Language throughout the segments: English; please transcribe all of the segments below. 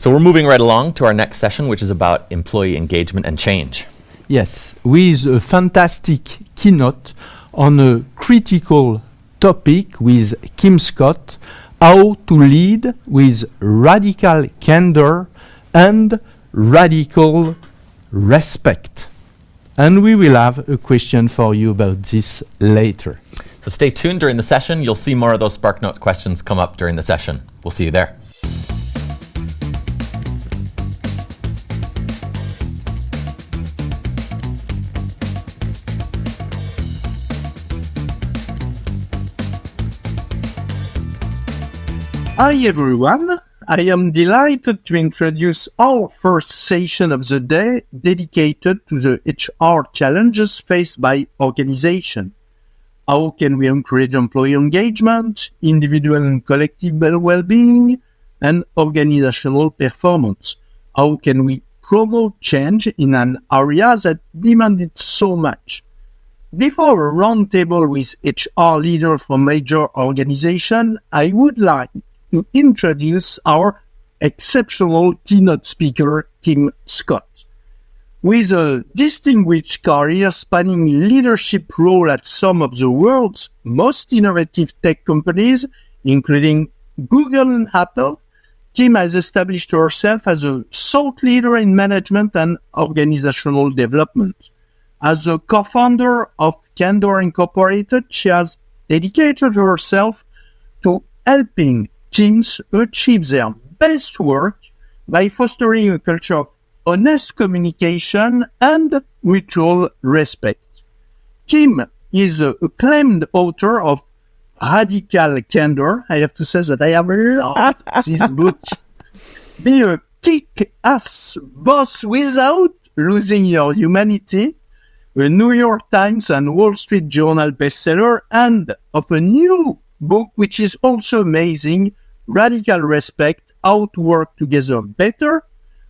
So we're moving right along to our next session, which is about employee engagement and change. Yes, with a fantastic keynote on a critical topic with Kim Scott, how to lead with radical candor and radical respect. And we will have a question for you about this later. So stay tuned during the session. You'll see more of those SparkNote questions come up during the session. We'll see you there. Hi everyone, I am delighted to introduce our first session of the day dedicated to the HR challenges faced by organizations. How can we encourage employee engagement, individual and collective well-being, and organizational performance? How can we promote change in an area that demanded so much? Before a roundtable with HR leaders from major organizations, I would like to introduce our exceptional keynote speaker, Kim Scott. With a distinguished career spanning leadership roles at some of the world's most innovative tech companies, including Google and Apple, Kim has established herself as a thought leader in management and organizational development. As a co-founder of Candor Incorporated, she has dedicated herself to helping teams achieve their best work by fostering a culture of honest communication and mutual respect. Kim is an acclaimed author of Radical Candor. I have to say that I have loved this book. Be a kick-ass boss without losing your humanity, a New York Times and Wall Street Journal bestseller, and of a new book which is also amazing, Radical Respect, How to Work Together Better,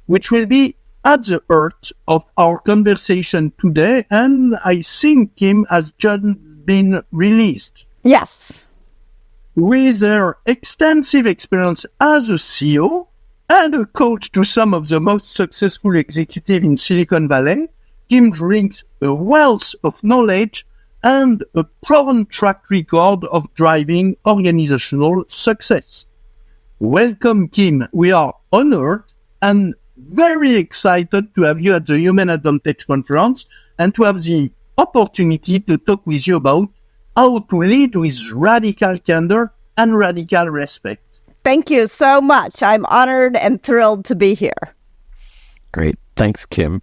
which will be at the heart of our conversation today, and I think Kim has just been released. Yes. With her extensive experience as a CEO and a coach to some of the most successful executives in Silicon Valley, Kim brings a wealth of knowledge and a proven track record of driving organizational success. Welcome, Kim. We are honored and very excited to have you at the Human Advantage Conference and to have the opportunity to talk with you about how to lead with radical candor and radical respect. Thank you so much. I'm honored and thrilled to be here. Great. Thanks, Kim.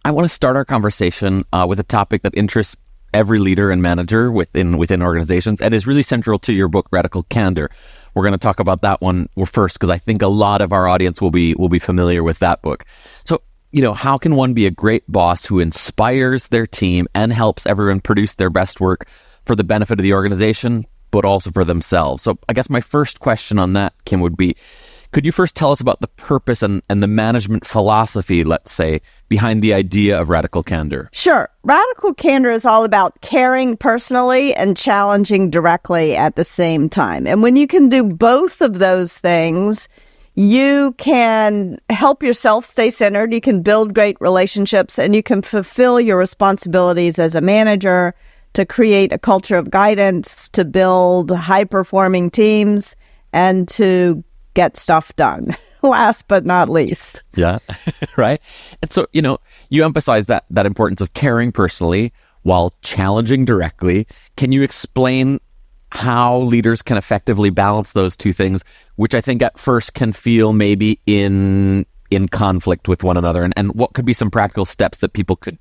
I want to start our conversation with a topic that interests every leader and manager within organizations and is really central to your book, Radical Candor. We're going to talk about that one first because I think a lot of our audience will be familiar with that book. So, how can one be a great boss who inspires their team and helps everyone produce their best work for the benefit of the organization, but also for themselves? So I guess my first question on that, Kim, would be, could you first tell us about the purpose and the management philosophy, let's say, behind the idea of radical candor? Sure. Radical candor is all about caring personally and challenging directly at the same time. And when you can do both of those things, you can help yourself stay centered, you can build great relationships, and you can fulfill your responsibilities as a manager to create a culture of guidance, to build high-performing teams, and to get stuff done, last but not least. Yeah, right. And so, you emphasize that importance of caring personally while challenging directly. Can you explain how leaders can effectively balance those two things, which I think at first can feel maybe in conflict with one another, and what could be some practical steps that people could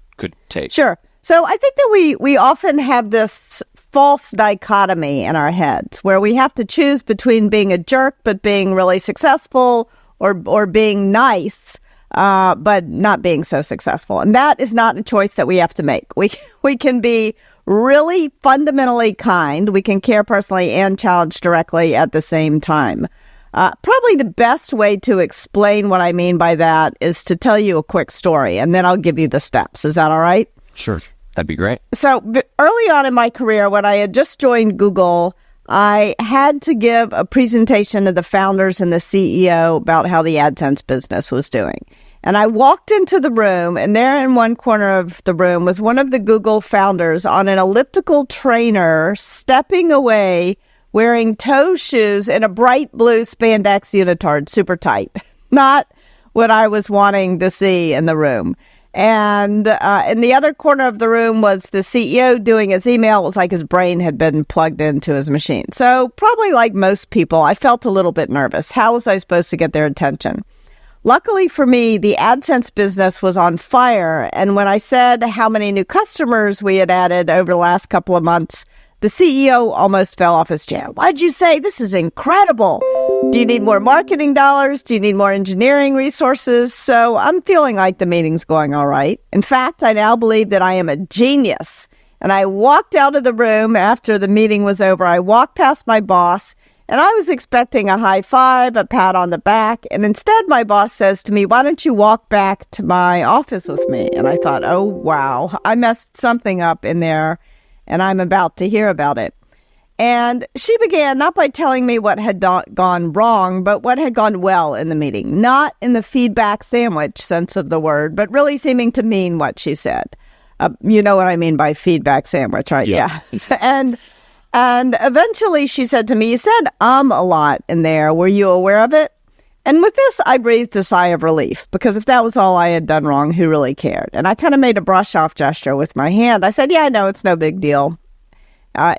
take? Sure. So I think that we often have this false dichotomy in our heads where we have to choose between being a jerk but being really successful or being nice but not being so successful. And that is not a choice that we have to make. We can be really fundamentally kind. We can care personally and challenge directly at the same time. Probably the best way to explain what I mean by that is to tell you a quick story, and then I'll give you the steps. Is that all right? Sure. That'd be great. So early on in my career, when I had just joined Google, I had to give a presentation to the founders and the CEO about how the AdSense business was doing. And I walked into the room, and there in one corner of the room was one of the Google founders on an elliptical trainer, stepping away, wearing toe shoes and a bright blue spandex unitard, super tight. Not what I was wanting to see in the room. And in the other corner of the room was the CEO doing his email. It was like his brain had been plugged into his machine. So probably like most people, I felt a little bit nervous. How was I supposed to get their attention? Luckily for me, the AdSense business was on fire. And when I said how many new customers we had added over the last couple of months, the CEO almost fell off his chair. Why'd you say this is incredible? Do you need more marketing dollars? Do you need more engineering resources? So I'm feeling like the meeting's going all right. In fact, I now believe that I am a genius. And I walked out of the room after the meeting was over. I walked past my boss, and I was expecting a high five, a pat on the back. And instead, my boss says to me, why don't you walk back to my office with me? And I thought, oh, wow, I messed something up in there, and I'm about to hear about it. And she began not by telling me what had gone wrong, but what had gone well in the meeting. Not in the feedback sandwich sense of the word, but really seeming to mean what she said. You know what I mean by feedback sandwich, right? Yeah. And eventually she said to me, you said a lot in there. Were you aware of it? And with this, I breathed a sigh of relief, because if that was all I had done wrong, who really cared? And I kind of made a brush-off gesture with my hand. I said, yeah, no, it's no big deal.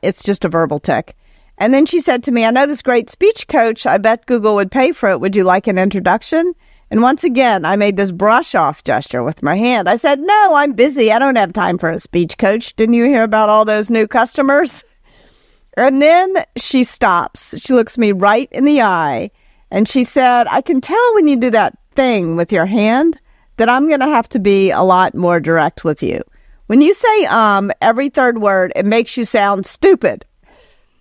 It's just a verbal tic. And then she said to me, I know this great speech coach. I bet Google would pay for it. Would you like an introduction? And once again, I made this brush-off gesture with my hand. I said, no, I'm busy. I don't have time for a speech coach. Didn't you hear about all those new customers? And then she stops. She looks me right in the eye. And she said, I can tell when you do that thing with your hand that I'm going to have to be a lot more direct with you. When you say every third word, it makes you sound stupid.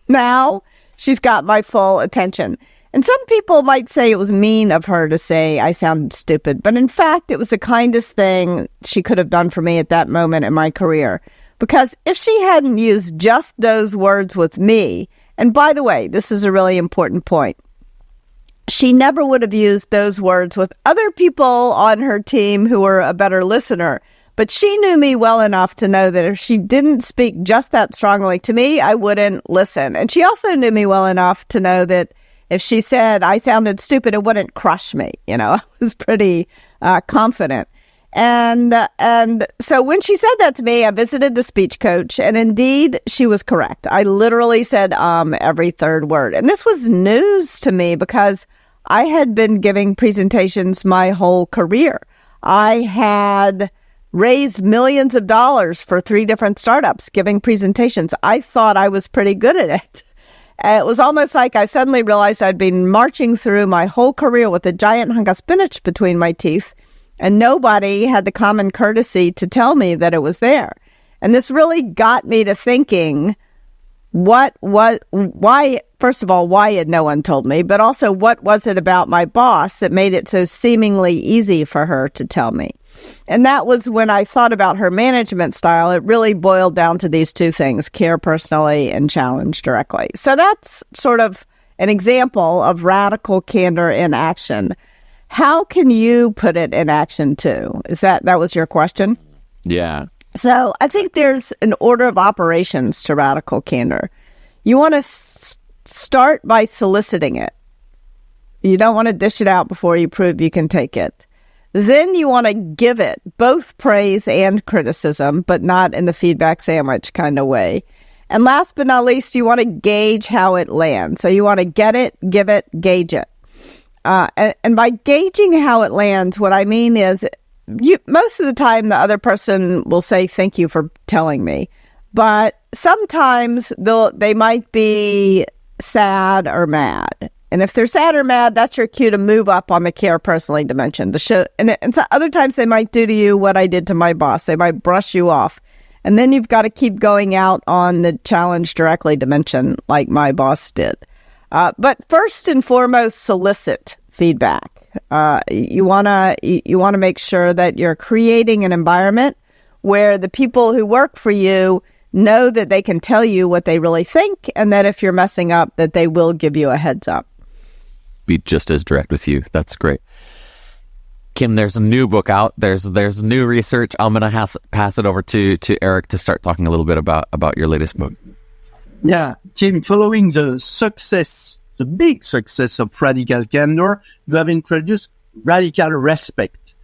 Now she's got my full attention. And some people might say it was mean of her to say I sounded stupid. But in fact, it was the kindest thing she could have done for me at that moment in my career. Because if she hadn't used just those words with me, and by the way, this is a really important point, she never would have used those words with other people on her team who were a better listener. But she knew me well enough to know that if she didn't speak just that strongly to me, I wouldn't listen. And she also knew me well enough to know that if she said I sounded stupid, it wouldn't crush me. You know, I was pretty confident. And so when she said that to me, I visited the speech coach, and indeed, she was correct. I literally said every third word. And this was news to me because I had been giving presentations my whole career. I had raised millions of dollars for 3 different startups giving presentations. I thought I was pretty good at it. It was almost like I suddenly realized I'd been marching through my whole career with a giant hunk of spinach between my teeth, and nobody had the common courtesy to tell me that it was there. And this really got me to thinking, why, first of all, why had no one told me, but also what was it about my boss that made it so seemingly easy for her to tell me? And that was when I thought about her management style. It really boiled down to these 2 things: care personally and challenge directly. So that's sort of an example of radical candor in action. How can you put it in action too? That was your question? Yeah. So I think there's an order of operations to radical candor. You want to start by soliciting it. You don't want to dish it out before you prove you can take it. Then you want to give it both praise and criticism, but not in the feedback sandwich kind of way. And last but not least, you want to gauge how it lands. So you want to get it, give it, gauge it. And by gauging how it lands, what I mean is most of the time the other person will say, thank you for telling me. But sometimes they might be sad or mad. And if they're sad or mad, that's your cue to move up on the care personally dimension. And so other times they might do to you what I did to my boss. They might brush you off. And then you've got to keep going out on the challenge directly dimension like my boss did. But first and foremost, solicit feedback. You want to make sure that you're creating an environment where the people who work for you know that they can tell you what they really think, and that if you're messing up, that they will give you a heads up. Be just as direct with you. That's great. Kim, there's a new book out. There's new research. I'm going to pass it over to Eric to start talking a little bit about your latest book. Yeah, Kim, following the big success of Radical Candor, you have introduced Radical Respect.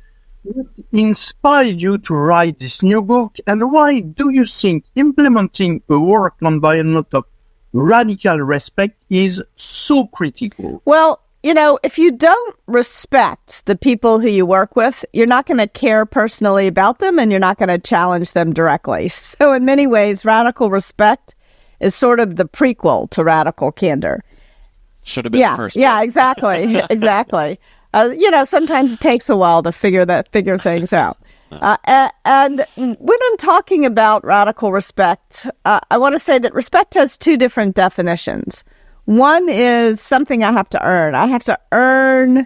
What inspired you to write this new book, and why do you think implementing a work environment of radical respect is so critical? Well, if you don't respect the people who you work with, you're not going to care personally about them, and you're not going to challenge them directly. So in many ways, Radical Respect is sort of the prequel to Radical Candor. Should have been the first. Yeah, exactly. Exactly. Sometimes it takes a while to figure things out. And when I'm talking about radical respect, I want to say that respect has two different definitions. One is something I have to earn. I have to earn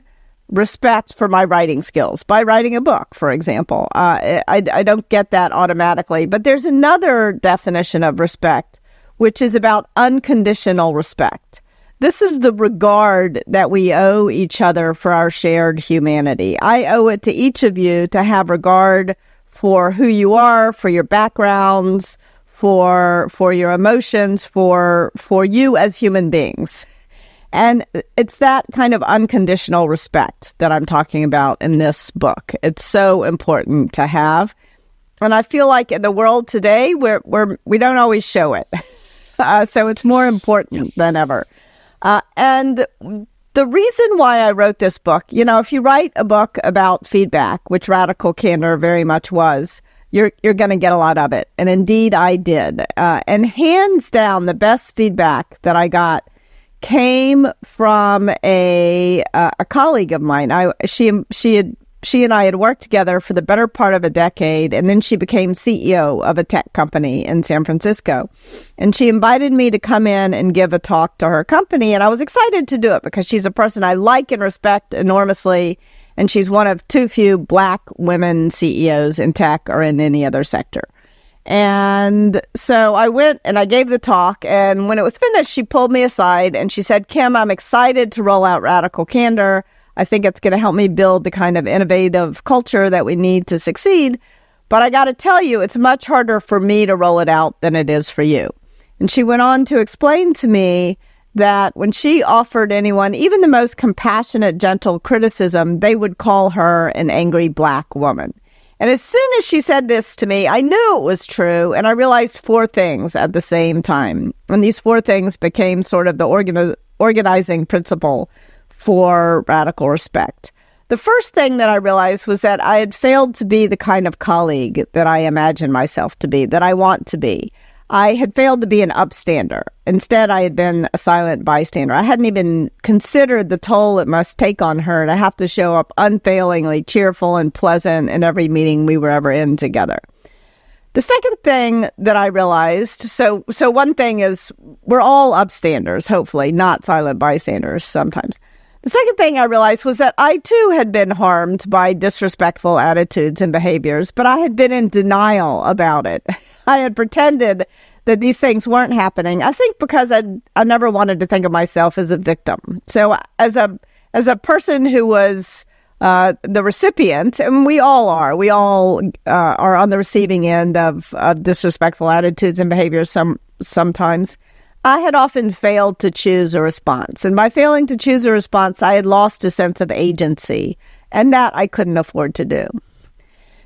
respect for my writing skills by writing a book, for example. I don't get that automatically. But there's another definition of respect, which is about unconditional respect. This is the regard that we owe each other for our shared humanity. I owe it to each of you to have regard for who you are, for your backgrounds, for your emotions, for you as human beings. And it's that kind of unconditional respect that I'm talking about in this book. It's so important to have. And I feel like in the world today, we don't always show it. So it's more important than ever. And the reason why I wrote this book, if you write a book about feedback, which Radical Candor very much was, you're going to get a lot of it. And indeed, I did. And hands down, the best feedback that I got came from a colleague of mine. She and I had worked together for the better part of a decade, and then she became CEO of a tech company in San Francisco. And she invited me to come in and give a talk to her company, and I was excited to do it because she's a person I like and respect enormously, and she's one of too few Black women CEOs in tech or in any other sector. And so I went and I gave the talk, and when it was finished, she pulled me aside and she said, "Kim, I'm excited to roll out Radical Candor. I think it's going to help me build the kind of innovative culture that we need to succeed. But I got to tell you, it's much harder for me to roll it out than it is for you." And she went on to explain to me that when she offered anyone even the most compassionate, gentle criticism, they would call her an angry Black woman. And as soon as she said this to me, I knew it was true. And I realized four things at the same time. And these four things became sort of the organizing principle for radical respect. The first thing that I realized was that I had failed to be the kind of colleague that I imagine myself to be, that I want to be. I had failed to be an upstander. Instead, I had been a silent bystander. I hadn't even considered the toll it must take on her to have to show up unfailingly cheerful and pleasant in every meeting we were ever in together. The second thing that I realized, so one thing is we're all upstanders, hopefully, not silent bystanders sometimes. The second thing I realized was that I, too, had been harmed by disrespectful attitudes and behaviors, but I had been in denial about it. I had pretended that these things weren't happening, I think because I never wanted to think of myself as a victim. So as a person who was the recipient, and we all are on the receiving end of disrespectful attitudes and behaviors sometimes, I had often failed to choose a response. And by failing to choose a response, I had lost a sense of agency, and that I couldn't afford to do.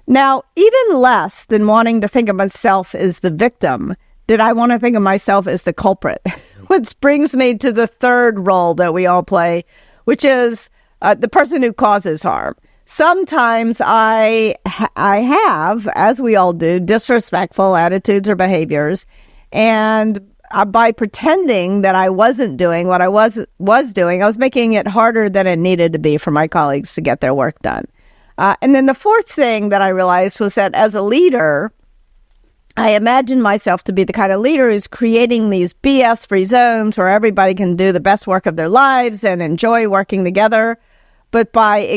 Now, even less than wanting to think of myself as the victim, did I want to think of myself as the culprit, which brings me to the third role that we all play, which is the person who causes harm. Sometimes I have, as we all do, disrespectful attitudes or behaviors, and by pretending that I wasn't doing what I was doing, I was making it harder than it needed to be for my colleagues to get their work done. And then the fourth thing that I realized was that as a leader, I imagined myself to be the kind of leader who's creating these BS-free zones where everybody can do the best work of their lives and enjoy working together. But by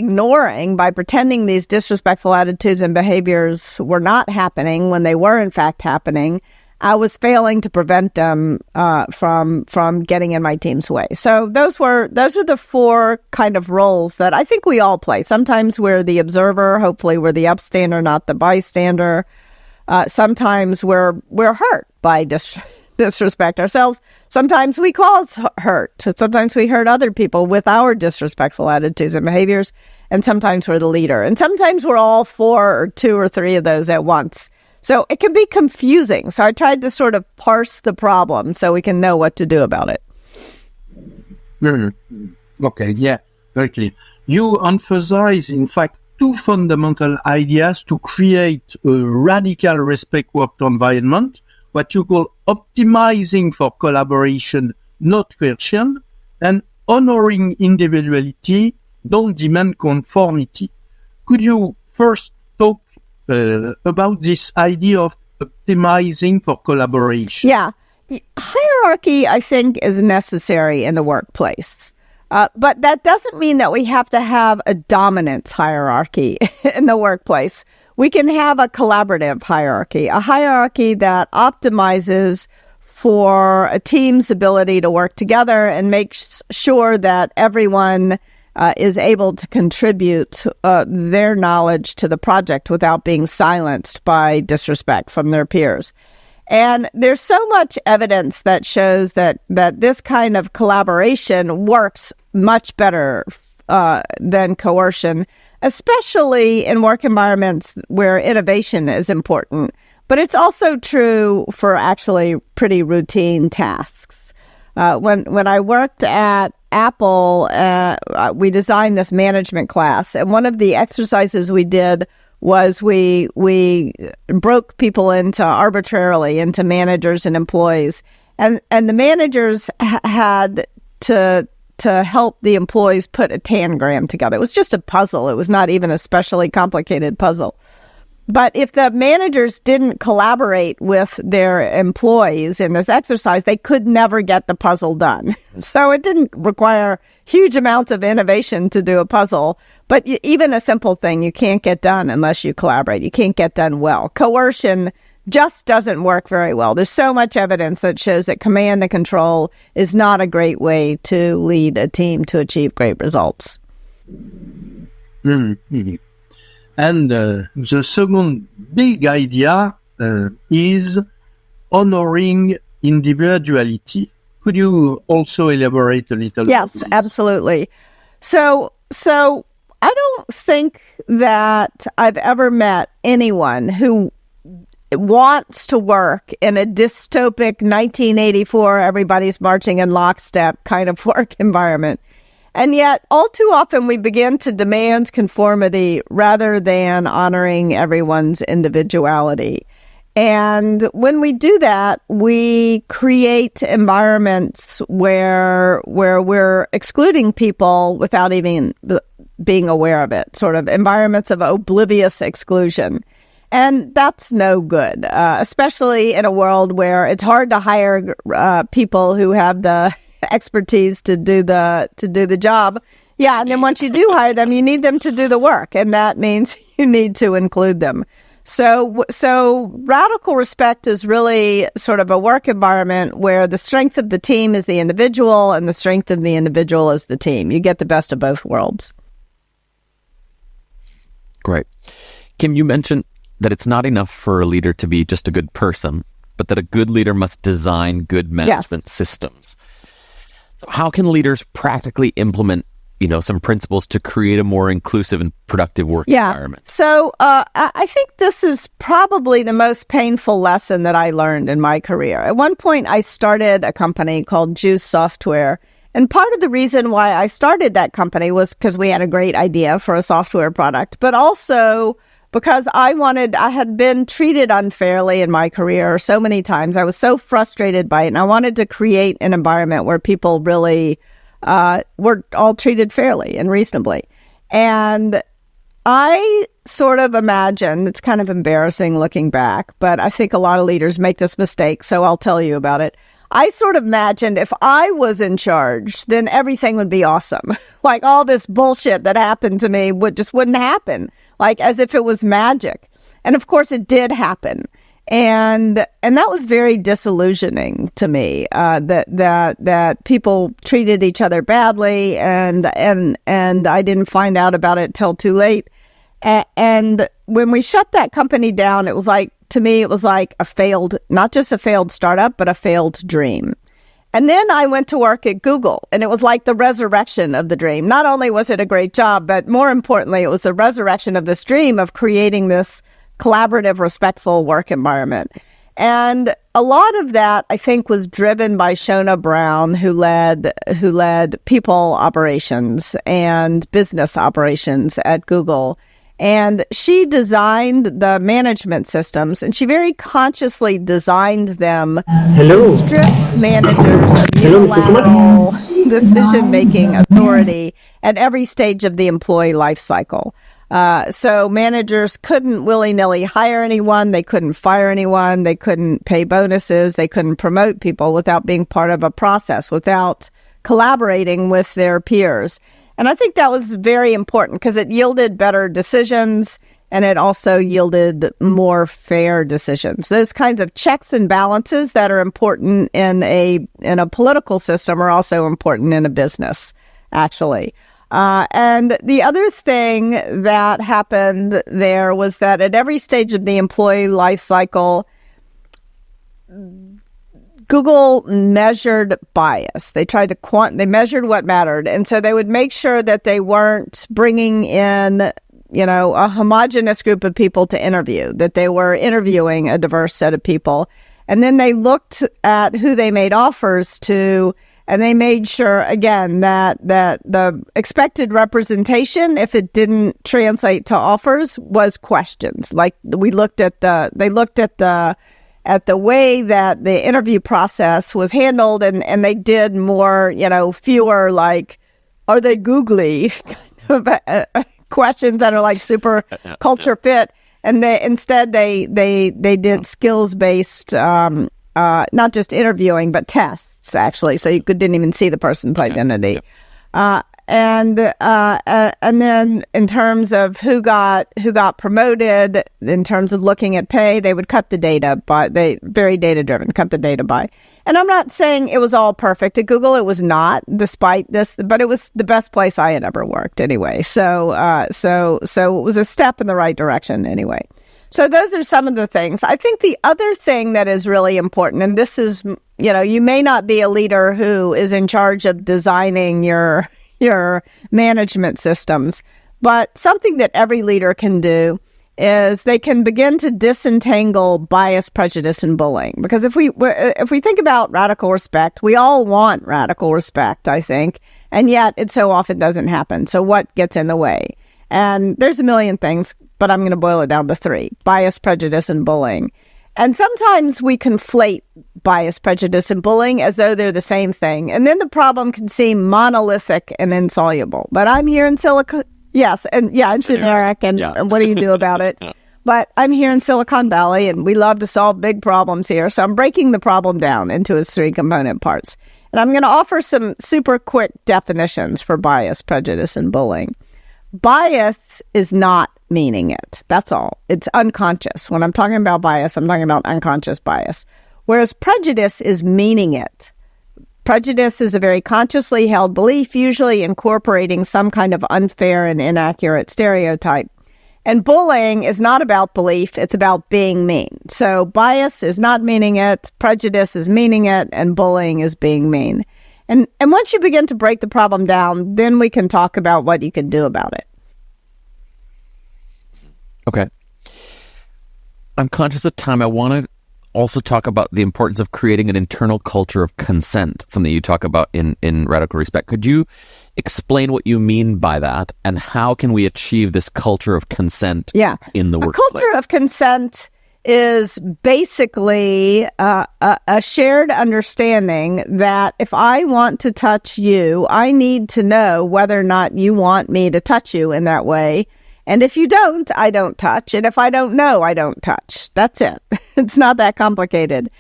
pretending these disrespectful attitudes and behaviors were not happening when they were in fact happening, I was failing to prevent them from getting in my team's way. So those are the four kind of roles that I think we all play. Sometimes we're the observer. Hopefully, we're the upstander, not the bystander. Sometimes we're hurt by disrespect ourselves. Sometimes we cause hurt. Sometimes we hurt other people with our disrespectful attitudes and behaviors. And sometimes we're the leader. And sometimes we're all four or two or three of those at once. So it can be confusing. So I tried to sort of parse the problem so we can know what to do about it. Okay, yeah, very clear. You emphasize, in fact, two fundamental ideas to create a radical respect work environment, what you call optimizing for collaboration, not coercion, and honoring individuality, don't demand conformity. Could you first talk about this idea of optimizing for collaboration? Yeah. Hierarchy, I think, is necessary in the workplace. But that doesn't mean that we have to have a dominant hierarchy in the workplace. We can have a collaborative hierarchy, a hierarchy that optimizes for a team's ability to work together and makes sure that everyone is able to contribute their knowledge to the project without being silenced by disrespect from their peers. And there's so much evidence that shows that this kind of collaboration works much better than coercion, especially in work environments where innovation is important. But it's also true for actually pretty routine tasks. When I worked at Apple, we designed this management class, and one of the exercises we did was we broke people arbitrarily into managers and employees, and the managers had to help the employees put a tangram together. It was just a puzzle. It was not even a specially complicated puzzle. But if the managers didn't collaborate with their employees in this exercise, they could never get the puzzle done. So it didn't require huge amounts of innovation to do a puzzle. But even a simple thing you can't get done unless you collaborate. You can't get done well. Coercion just doesn't work very well. There's so much evidence that shows that command and control is not a great way to lead a team to achieve great results. Mm-hmm. And the second big idea is honoring individuality. Could you also elaborate a little? Yes, absolutely. So I don't think that I've ever met anyone who wants to work in a dystopic 1984, everybody's marching in lockstep kind of work environment. And yet, all too often, we begin to demand conformity rather than honoring everyone's individuality. And when we do that, we create environments where we're excluding people without even being aware of it, sort of environments of oblivious exclusion. And that's no good, especially in a world where it's hard to hire people who have the expertise to do the job. Yeah, and then once you do hire them, you need them to do the work, and that means you need to include them. So radical respect is really sort of a work environment where the strength of the team is the individual and the strength of the individual is the team. You get the best of both worlds. Great. Kim, you mentioned that it's not enough for a leader to be just a good person, but that a good leader must design good management systems. So how can leaders practically implement, some principles to create a more inclusive and productive work environment? So I think this is probably the most painful lesson that I learned in my career. At one point, I started a company called Juice Software. And part of the reason why I started that company was because we had a great idea for a software product, but also because I had been treated unfairly in my career so many times. I was so frustrated by it, and I wanted to create an environment where people really were all treated fairly and reasonably. And I sort of imagined, it's kind of embarrassing looking back, but I think a lot of leaders make this mistake, so I'll tell you about it. I sort of imagined if I was in charge, then everything would be awesome. Like all this bullshit that happened to me wouldn't happen, like as if it was magic. And of course it did happen. And that was very disillusioning to me, that people treated each other badly, and I didn't find out about it till too late. And when we shut that company down, it was like, to me, it was like a failed, not just a failed startup, but a failed dream. And then I went to work at Google, and it was like the resurrection of the dream. Not only was it a great job, but more importantly, it was the resurrection of this dream of creating this collaborative, respectful work environment. And a lot of that, I think, was driven by Shona Brown, who led people operations and business operations at Google. And she designed the management systems, and she very consciously designed them to strip managers of unilateral decision-making authority at every stage of the employee life cycle. So managers couldn't willy-nilly hire anyone, they couldn't fire anyone, they couldn't pay bonuses, they couldn't promote people without being part of a process, without collaborating with their peers. And I think that was very important because it yielded better decisions, and it also yielded more fair decisions. Those kinds of checks and balances that are important in a political system are also important in a business, actually. And the other thing that happened there was that at every stage of the employee life cycle, Google measured bias. They tried to they measured what mattered. And so they would make sure that they weren't bringing in, a homogenous group of people to interview, that they were interviewing a diverse set of people. And then they looked at who they made offers to, and they made sure, again, that the expected representation, if it didn't translate to offers, was questions. Like they looked at the way that the interview process was handled, and they did more, fewer like, are they googly questions that are like super culture fit, and instead they did skills based, not just interviewing but tests, actually, so you didn't even see the person's identity. And then in terms of who got promoted, in terms of looking at pay, they would cut the data very data driven, cut the data by. And I'm not saying it was all perfect at Google. It was not, despite this, but it was the best place I had ever worked anyway. So it was a step in the right direction anyway. So those are some of the things. I think the other thing that is really important, and this is, you may not be a leader who is in charge of designing your management systems, but something that every leader can do is they can begin to disentangle bias, prejudice, and bullying. Because if we think about radical respect, we all want radical respect, I think, and yet it so often doesn't happen. So what gets in the way? And there's a million things, but I'm going to boil it down to 3: bias, prejudice, and bullying. And sometimes we conflate bias, prejudice, and bullying as though they're the same thing. And then the problem can seem monolithic and insoluble. But I'm here in Silicon... Yes, and it's generic, and what do you do about it? But I'm here in Silicon Valley, and we love to solve big problems here. So I'm breaking the problem down into its 3 component parts. And I'm going to offer some super quick definitions for bias, prejudice, and bullying. Bias is not meaning it. That's all. It's unconscious. When I'm talking about bias, I'm talking about unconscious bias. Whereas prejudice is meaning it. Prejudice is a very consciously held belief, usually incorporating some kind of unfair and inaccurate stereotype. And bullying is not about belief, it's about being mean. So bias is not meaning it, prejudice is meaning it, and bullying is being mean. And once you begin to break the problem down, then we can talk about what you can do about it. Okay. I'm conscious of time. I want to also talk about the importance of creating an internal culture of consent, something you talk about in Radical Respect. Could you explain what you mean by that, and how can we achieve this culture of consent in the workplace? A culture of consent is basically a shared understanding that if I want to touch you, I need to know whether or not you want me to touch you in that way. And if you don't, I don't touch. And if I don't know, I don't touch. That's it. It's not that complicated.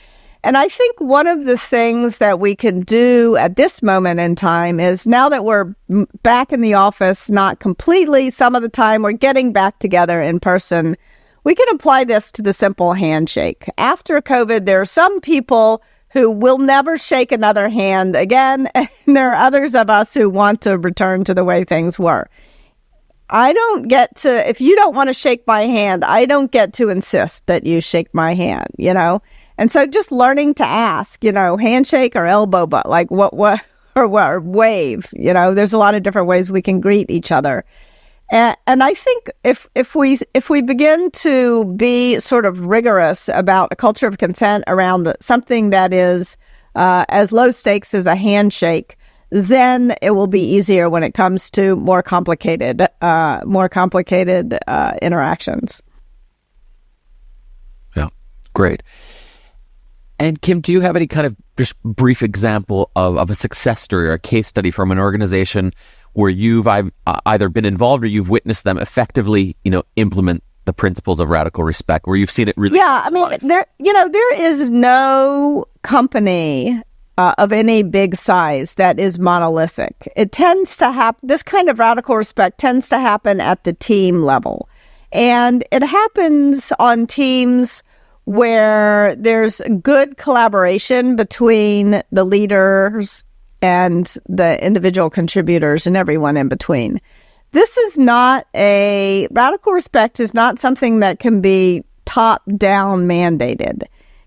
And I think one of the things that we can do at this moment in time is, now that we're back in the office, not completely, some of the time we're getting back together in person, we can apply this to the simple handshake. After COVID, there are some people who will never shake another hand again, and there are others of us who want to return to the way things were. I don't get to, if you don't want to shake my hand, I don't get to insist that you shake my hand, you know? And so just learning to ask, you know, handshake or elbow, but like or wave, you know, there's a lot of different ways we can greet each other. And I think if we begin to be sort of rigorous about a culture of consent around something that is as low stakes as a handshake, then it will be easier when it comes to more complicated interactions. Yeah, great. And Kim, do you have any kind of just brief example of a success story or a case study from an organization where you've either been involved or you've witnessed them effectively, you know, implement the principles of radical respect, where you've seen it really? Yeah, I mean, there is no company of any big size that is monolithic. It tends to happen, this kind of radical respect tends to happen at the team level. And it happens on teams where there's good collaboration between the leaders and the individual contributors and everyone in between. This is not radical respect is not something that can be top-down mandated.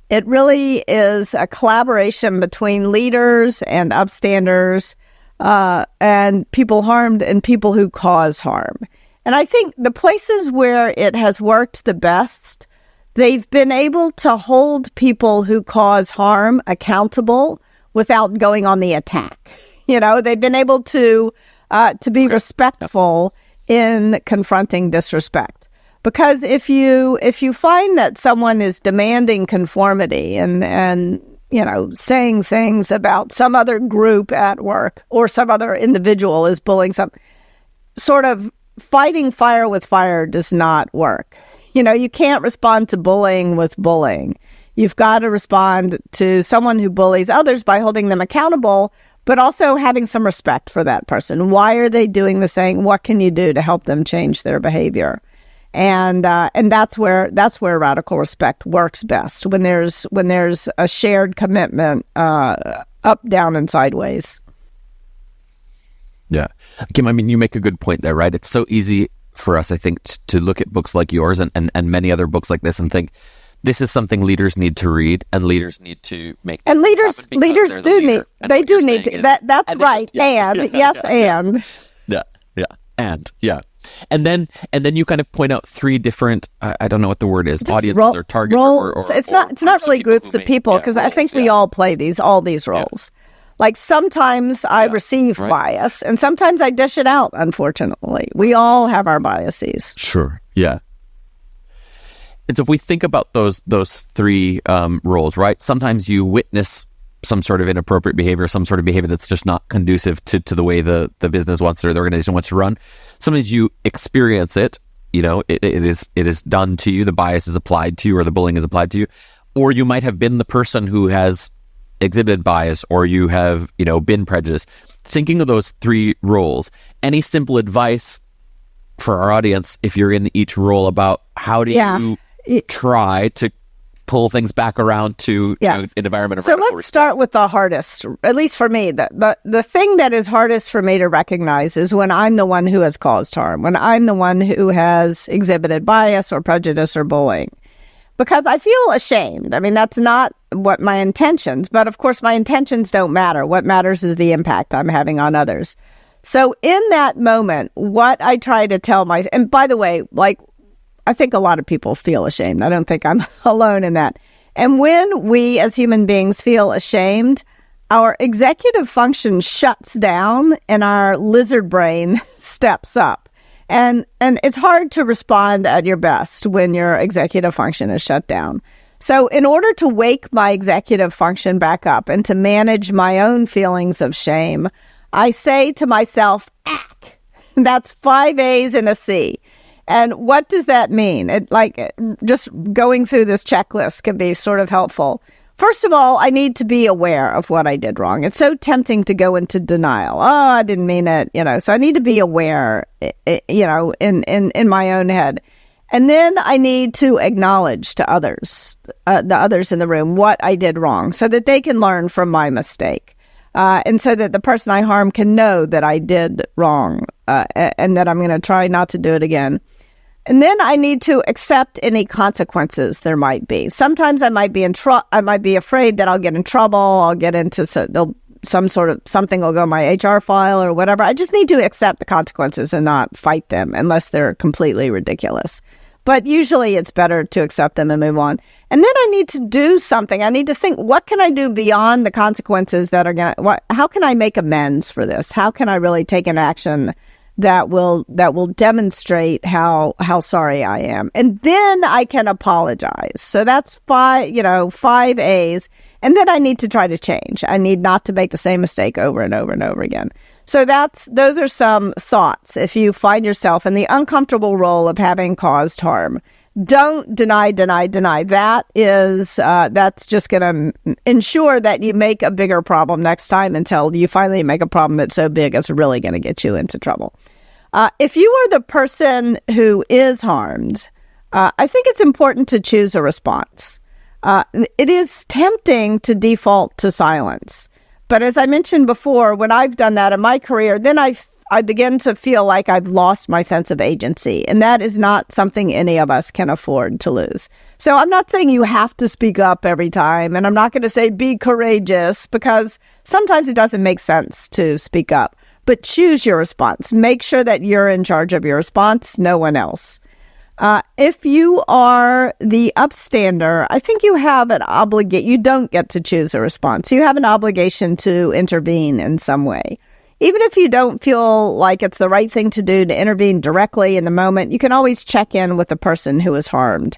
It really is a collaboration between leaders and upstanders and people harmed and people who cause harm. And I think the places where it has worked the best, they've been able to hold people who cause harm accountable without going on the attack. You know, they've been able to be respectful in confronting disrespect. Because if you find that someone is demanding conformity and you know, saying things about some other group at work or some other individual is bullying some, sort of fighting fire with fire does not work. You know, you can't respond to bullying with bullying. You've got to respond to someone who bullies others by holding them accountable, but also having some respect for that person. Why are they doing this thing? What can you do to help them change their behavior? And that's where radical respect works best, when there's a shared commitment, up, down, and sideways. Yeah. Kim, I mean, you make a good point there, right? It's so easy for us, I think, to look at books like yours and many other books like this and think, this is something leaders need to read and leaders need to make. And leaders do need, they do need to, that's right. And then you kind of point out three different, I don't know what the word is, audiences or targets. It's not really groups of people, because I think we all play all these roles. Yeah. Like sometimes I receive bias and sometimes I dish it out, unfortunately. We all have our biases. Sure. Yeah. And so if we think about those three roles, right? Sometimes you witness some sort of inappropriate behavior, some sort of behavior that's just not conducive to the way the business wants to, or the organization wants to run. Sometimes you experience it, you know, it is done to you, the bias is applied to you, or the bullying is applied to you, or you might have been the person who has exhibited bias, or you have, you know, been prejudiced. Thinking of those three roles, any simple advice for our audience, if you're in each role, about how do you try to pull things back around to an environment of radical respect? So let's start with the hardest, at least for me. The thing that is hardest for me to recognize is when I'm the one who has caused harm, when I'm the one who has exhibited bias or prejudice or bullying. Because I feel ashamed. I mean, that's not what my intentions, but of course my intentions don't matter. What matters is the impact I'm having on others. So in that moment, what I try to tell and by the way, like, I think a lot of people feel ashamed. I don't think I'm alone in that. And when we as human beings feel ashamed, our executive function shuts down and our lizard brain steps up. And it's hard to respond at your best when your executive function is shut down. So in order to wake my executive function back up and to manage my own feelings of shame, I say to myself, ACK. That's 5 A's and a C. And what does that mean? Just going through this checklist can be sort of helpful. First of all, I need to be aware of what I did wrong. It's so tempting to go into denial. Oh, I didn't mean it, you know. So I need to be aware, you know, in my own head. And then I need to acknowledge to others, the others in the room, what I did wrong so that they can learn from my mistake. And so that the person I harmed can know that I did wrong and that I'm going to try not to do it again. And then I need to accept any consequences there might be. Sometimes I might be I might be afraid that I'll get in trouble. I'll get into something will go in my HR file or whatever. I just need to accept the consequences and not fight them unless they're completely ridiculous. But usually it's better to accept them and move on. And then I need to do something. I need to think, what can I do beyond the consequences that are how can I make amends for this? How can I really take an action that will demonstrate how sorry I am? And then I can apologize. So that's 5 A's. And then I need to try to change. I need not to make the same mistake over and over and over again. So those are some thoughts. If you find yourself in the uncomfortable role of having caused harm, don't deny. That is, that's just going to ensure that you make a bigger problem next time until you finally make a problem that's so big it's really going to get you into trouble. If you are the person who is harmed, I think it's important to choose a response. It is tempting to default to silence. But as I mentioned before, when I've done that in my career, then I begin to feel like I've lost my sense of agency. And that is not something any of us can afford to lose. So I'm not saying you have to speak up every time. And I'm not going to say be courageous, because sometimes it doesn't make sense to speak up. But choose your response. Make sure that you're in charge of your response, no one else. If you are the upstander, I think you have an obligation. You don't get to choose a response. You have an obligation to intervene in some way. Even if you don't feel like it's the right thing to do to intervene directly in the moment, you can always check in with the person who was harmed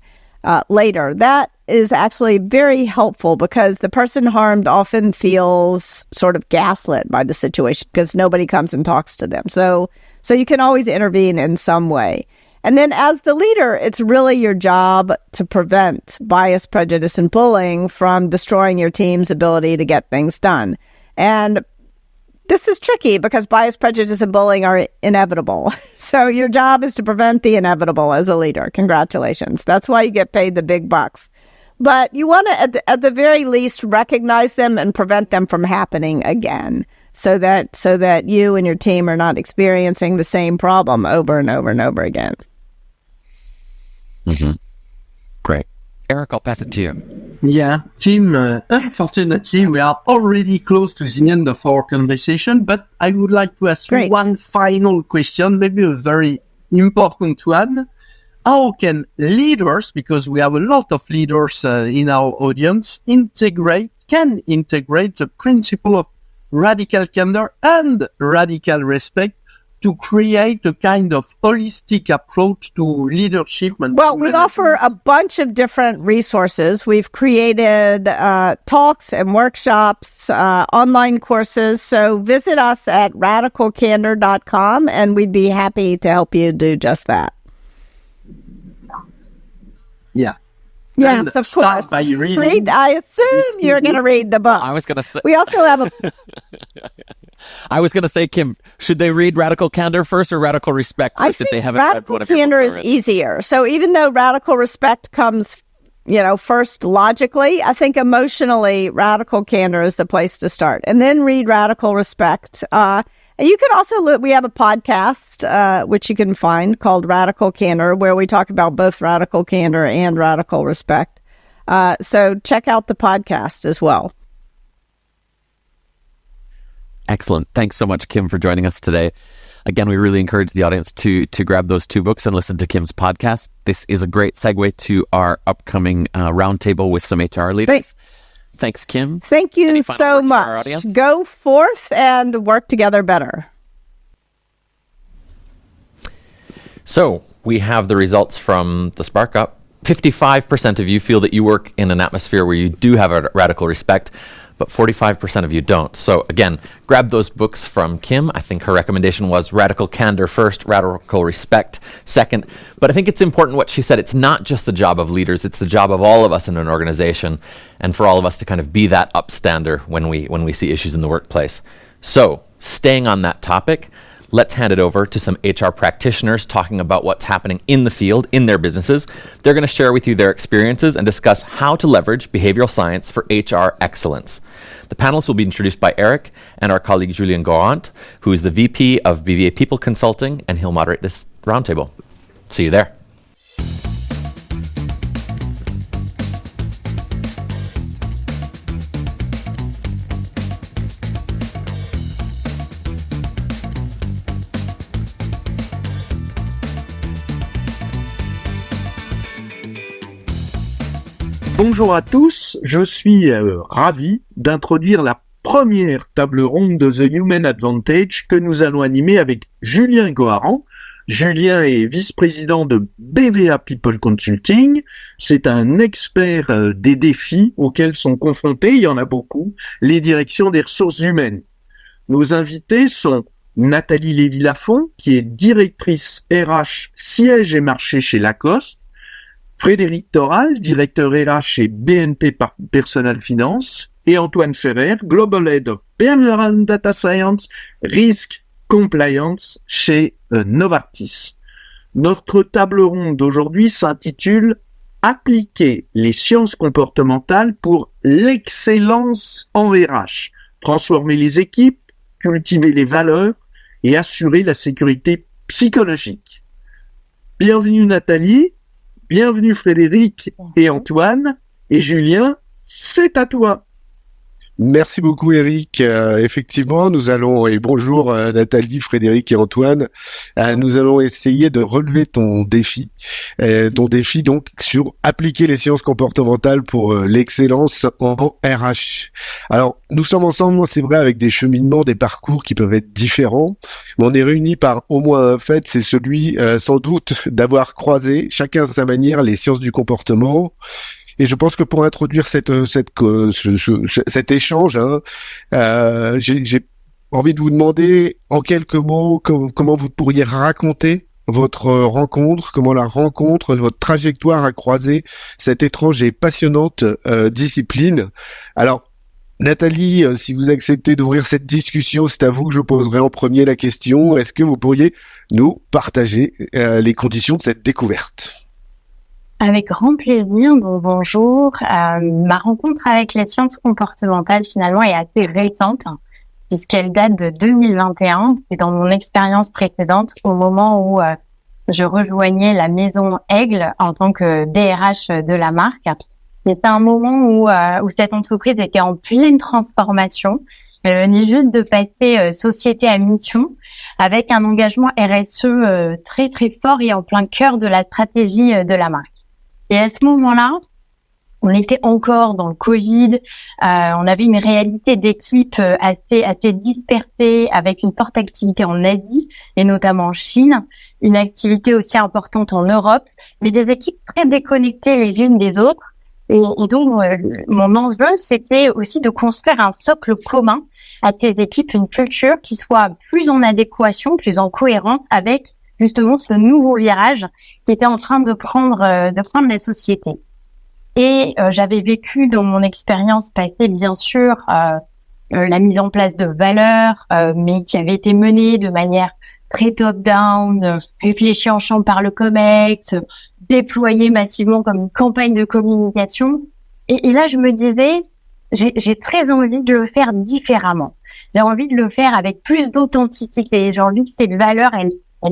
later. That is actually very helpful, because the person harmed often feels sort of gaslit by the situation because nobody comes and talks to them. So you can always intervene in some way. And then as the leader, it's really your job to prevent bias, prejudice, and bullying from destroying your team's ability to get things done. And this is tricky because bias, prejudice, and bullying are inevitable. So your job is to prevent the inevitable as a leader. Congratulations. That's why you get paid the big bucks. But you want to, at the very least, recognize them and prevent them from happening again, so that you and your team are not experiencing the same problem over and over and over again. Mm-hmm. Great. Eric, I'll pass it to you. Yeah, Kim, unfortunately, we are already close to the end of our conversation, but I would like to ask you one final question, maybe a very important one. How can leaders, because we have a lot of leaders in our audience, integrate the principle of radical candor and radical respect to create a kind of holistic approach to leadership? Well, we offer a bunch of different resources. We've created talks and workshops, online courses. So visit us at radicalcandor.com, and we'd be happy to help you do just that. Yeah. Yes, of course. By reading. I assume you're going to read the book. I was going to say. We also have a. I was going to say, Kim, should they read Radical Candor first or Radical Respect first if they haven't read one of your books already? Radical Candor is easier. So even though Radical Respect comes, first logically, I think emotionally, Radical Candor is the place to start. And then read Radical Respect. And you can also we have a podcast, which you can find, called Radical Candor, where we talk about both Radical Candor and Radical Respect. So check out the podcast as well. Excellent. Thanks so much, Kim, for joining us today. Again, we really encourage the audience to grab those 2 books and listen to Kim's podcast. This is a great segue to our upcoming roundtable with some HR leaders. Thanks, Kim. Thank you so much. Go forth and work together better. So we have the results from the Spark Up. 55% of you feel that you work in an atmosphere where you do have a radical respect, but 45% of you don't. So again, grab those books from Kim. I think her recommendation was Radical Candor first, Radical Respect second. But I think it's important what she said. It's not just the job of leaders, it's the job of all of us in an organization, and for all of us to kind of be that upstander when we see issues in the workplace. So staying on that topic, let's hand it over to some HR practitioners talking about what's happening in the field, in their businesses. They're going to share with you their experiences and discuss how to leverage behavioral science for HR excellence. The panelists will be introduced by Eric and our colleague Julien Goarant, who is the VP of BVA People Consulting, and he'll moderate this roundtable. See you there. Bonjour à tous, je suis ravi d'introduire la première table ronde de The Human Advantage que nous allons animer avec Julien Goarant. Julien est vice-président de BVA People Consulting. C'est un expert des défis auxquels sont confrontés, il y en a beaucoup, les directions des ressources humaines. Nos invités sont Nathalie Levy Lafon, qui est directrice RH siège et marché chez LACOSTE, Frédéric Thoral, directeur RH chez BNP Personal Finance, et Antoine Ferrere, Global Head of Behavioral Data Science, Risk Compliance chez NOVARTIS. Notre table ronde d'aujourd'hui s'intitule « Appliquer les sciences comportementales pour l'excellence en RH, transformer les équipes, cultiver les valeurs et assurer la sécurité psychologique ». Bienvenue Nathalie. Bienvenue Frédéric et Antoine, et Julien, c'est à toi. Merci beaucoup Eric. Effectivement, nous allons, et bonjour Nathalie, Frédéric et Antoine, nous allons essayer de relever ton défi donc sur appliquer les sciences comportementales pour l'excellence en RH. Alors, nous sommes ensemble, c'est vrai, avec des cheminements, des parcours qui peuvent être différents, mais on est réunis par au moins un fait, c'est celui sans doute d'avoir croisé, chacun à sa manière, les sciences du comportement. Et je pense que pour introduire cet échange, j'ai envie de vous demander en quelques mots comment vous pourriez raconter votre rencontre, comment la rencontre, votre trajectoire a croisé cette étrange et passionnante discipline. Alors, Nathalie, si vous acceptez d'ouvrir cette discussion, c'est à vous que je poserai en premier la question. Est-ce que vous pourriez nous partager les conditions de cette découverte ? Avec grand plaisir, donc bonjour. Ma rencontre avec les sciences comportementales finalement est assez récente puisqu'elle date de 2021. C'est dans mon expérience précédente au moment où je rejoignais la maison Aigle en tant que DRH de la marque. C'était un moment où cette entreprise était en pleine transformation. Elle venait juste de passer société à mission avec un engagement RSE très très fort et en plein cœur de la stratégie de la marque. Et à ce moment-là, on était encore dans le Covid, on avait une réalité d'équipe assez dispersée avec une forte activité en Asie et notamment en Chine, une activité aussi importante en Europe, mais des équipes très déconnectées les unes des autres. Et donc, mon enjeu, c'était aussi de construire un socle commun à ces équipes, une culture qui soit plus en adéquation, plus en cohérence avec justement ce nouveau virage qui était en train de prendre la société. Et j'avais vécu dans mon expérience passée, bien sûr, la mise en place de valeurs, mais qui avait été menée de manière très top-down, réfléchie en champ par le COMEX, déployée massivement comme une campagne de communication. Et là, je me disais, j'ai très envie de le faire différemment. J'ai envie de le faire avec plus d'authenticité. J'ai envie que ces valeurs, elles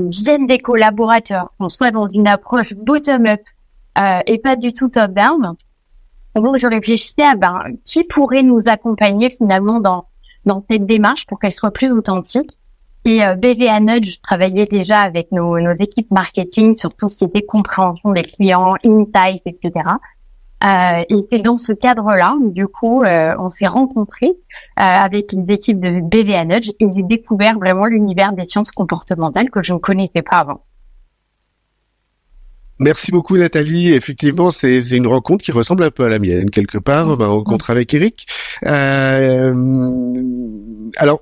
viennent des collaborateurs, qu'on soit dans une approche bottom-up et pas du tout top-down. Donc, je réfléchissais à qui pourrait nous accompagner finalement dans cette démarche pour qu'elle soit plus authentique. Et BVA Nudge travaillait déjà avec nos équipes marketing sur tout ce qui était compréhension des clients, insights, etc. Et c'est dans ce cadre-là, du coup, on s'est rencontrés avec les équipes de BVA Nudge et j'ai découvert vraiment l'univers des sciences comportementales que je ne connaissais pas avant. Merci beaucoup Nathalie. Effectivement, c'est une rencontre qui ressemble un peu à la mienne quelque part, ma rencontre avec Eric. Alors,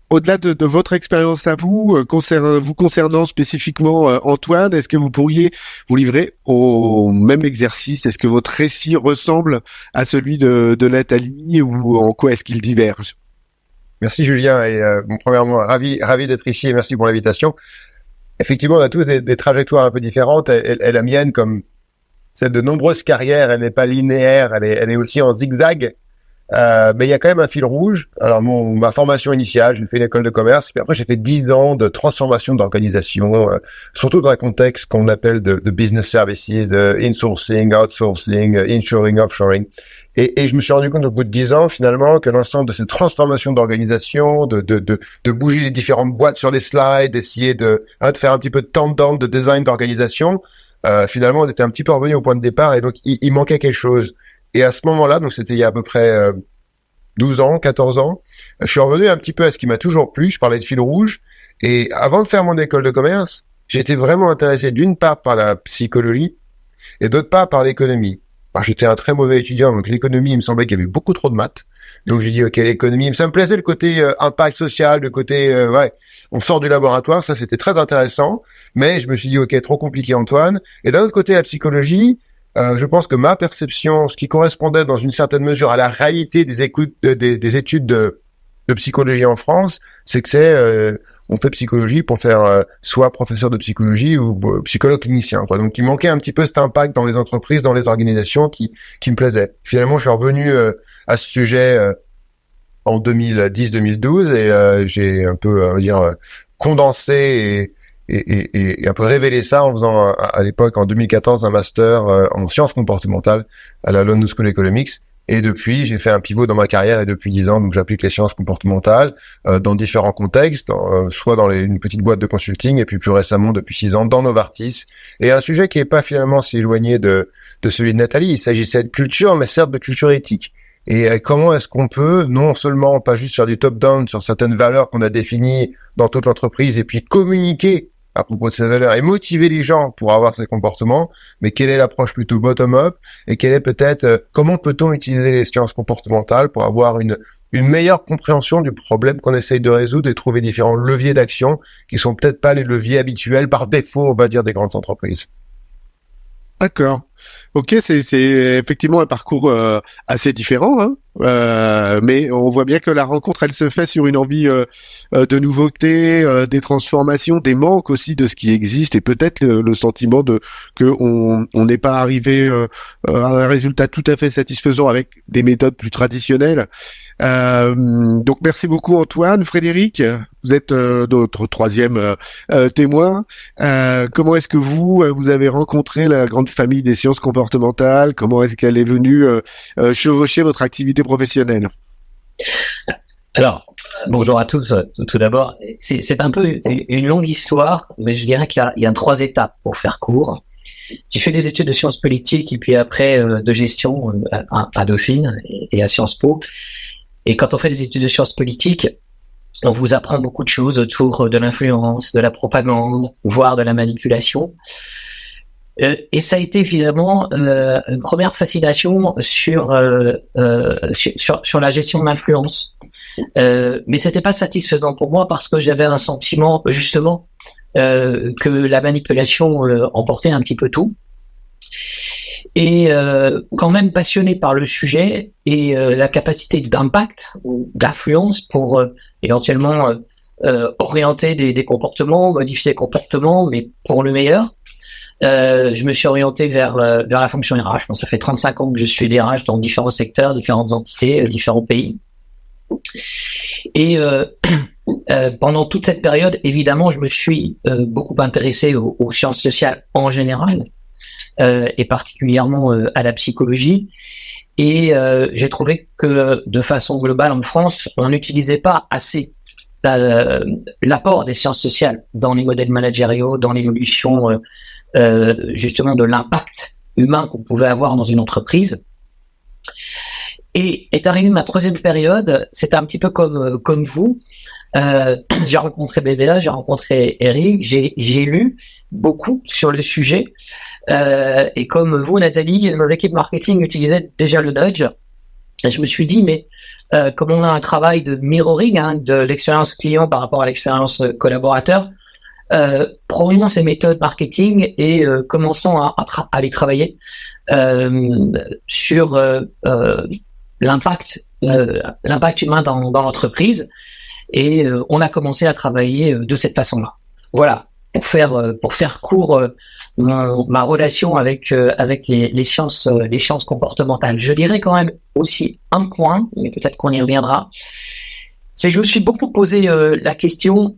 au-delà de votre expérience à vous, vous concernant spécifiquement Antoine, est-ce que vous pourriez vous livrer au même exercice? Est-ce que votre récit ressemble à celui de Nathalie ou en quoi est-ce qu'il diverge? Merci Julien et premièrement ravi d'être ici et merci pour l'invitation. Effectivement, on a tous des trajectoires un peu différentes et la mienne, comme celle de nombreuses carrières, elle n'est pas linéaire, elle est aussi en zigzag. Mais il y a quand même un fil rouge. Alors ma formation initiale, j'ai fait une école de commerce, puis après j'ai fait 10 ans de transformation d'organisation, surtout dans un contexte qu'on appelle de business services, de insourcing, outsourcing, inshoring, offshoring. Et je me suis rendu compte au bout de 10 ans finalement que l'ensemble de ces transformations d'organisation, de bouger les différentes boîtes sur les slides, d'essayer de faire un petit peu de top-down, de design d'organisation, finalement on était un petit peu revenu au point de départ et donc il manquait quelque chose. Et à ce moment-là, donc c'était il y a à peu près 12 ans, 14 ans, je suis revenu un petit peu à ce qui m'a toujours plu, je parlais de fil rouge, et avant de faire mon école de commerce, j'étais vraiment intéressé d'une part par la psychologie, et d'autre part par l'économie. Alors, j'étais un très mauvais étudiant, donc l'économie, il me semblait qu'il y avait beaucoup trop de maths, donc j'ai dit ok, l'économie, ça me plaisait le côté impact social, le côté, on sort du laboratoire, ça c'était très intéressant, mais je me suis dit ok, trop compliqué Antoine, et d'un autre côté la psychologie, je pense que ma perception, ce qui correspondait dans une certaine mesure à la réalité des études de psychologie en France, c'est que on fait psychologie pour faire soit professeur de psychologie ou psychologue clinicien, quoi. Donc il manquait un petit peu cet impact dans les entreprises, dans les organisations qui me plaisait. Finalement, je suis revenu à ce sujet en 2010-2012 et j'ai un peu, on va dire, condensé et un peu révéler ça en faisant à l'époque en 2014 un master en sciences comportementales à la London School of Economics et depuis j'ai fait un pivot dans ma carrière et depuis 10 ans donc j'applique les sciences comportementales dans différents contextes, soit dans une petite boîte de consulting et puis plus récemment depuis 6 ans dans Novartis et un sujet qui est pas finalement si éloigné de celui de Nathalie, il s'agissait de culture mais certes de culture éthique. Et comment est-ce qu'on peut, non seulement pas juste faire du top-down sur certaines valeurs qu'on a définies dans toute l'entreprise et puis communiquer à propos de ces valeurs et motiver les gens pour avoir ces comportements, mais quelle est l'approche plutôt bottom-up et quelle est peut-être, comment peut-on utiliser les sciences comportementales pour avoir une meilleure compréhension du problème qu'on essaye de résoudre et trouver différents leviers d'action qui sont peut-être pas les leviers habituels par défaut, on va dire, des grandes entreprises. D'accord. Ok, c'est effectivement un parcours assez différent, hein, mais on voit bien que la rencontre, elle se fait sur une envie de nouveauté, des transformations, des manques aussi de ce qui existe et peut-être le sentiment que on n'est pas arrivé à un résultat tout à fait satisfaisant avec des méthodes plus traditionnelles. Donc merci beaucoup Antoine. Frédéric, vous êtes notre troisième témoin. Comment est-ce que vous avez rencontré la grande famille des sciences comportementales? Comment est-ce qu'elle est venue chevaucher votre activité professionnelle? Alors, bonjour à tous. Tout d'abord, c'est un peu une longue histoire, mais je dirais qu'il y a 3 étapes pour faire court. J'ai fait des études de sciences politiques et puis après de gestion à Dauphine et à Sciences Po. Et quand on fait des études de sciences politiques, on vous apprend beaucoup de choses autour de l'influence, de la propagande, voire de la manipulation. Et ça a été finalement une première fascination sur la gestion de l'influence. Mais c'était pas satisfaisant pour moi parce que j'avais un sentiment justement que la manipulation emportait un petit peu tout. Et quand même passionné par le sujet et la capacité d'impact ou d'influence pour éventuellement orienter des comportements, modifier les comportements, mais pour le meilleur. Je me suis orienté vers la fonction RH. Bon, ça fait 35 ans que je suis DRH dans différents secteurs, différentes entités, différents pays. Et pendant toute cette période, évidemment, je me suis beaucoup intéressé aux sciences sociales en général, et particulièrement à la psychologie. Et j'ai trouvé que de façon globale en France, on n'utilisait pas assez l'apport des sciences sociales dans les modèles managériaux, dans l'évolution justement de l'impact humain qu'on pouvait avoir dans une entreprise. Et est arrivée ma 3e période, c'était un petit peu comme vous. J'ai rencontré BVA, j'ai rencontré Eric, j'ai lu beaucoup sur le sujet. Et comme vous, Nathalie, nos équipes marketing utilisaient déjà le nudge. Et je me suis dit, mais comme on a un travail de mirroring de l'expérience client par rapport à l'expérience collaborateur, prenons ces méthodes marketing et commençons à les travailler sur l'impact humain dans l'entreprise. Et on a commencé à travailler de cette façon-là. Voilà, pour faire court ma relation avec les sciences comportementales. Je dirais quand même aussi un point, mais peut-être qu'on y reviendra. C'est que je me suis beaucoup posé la question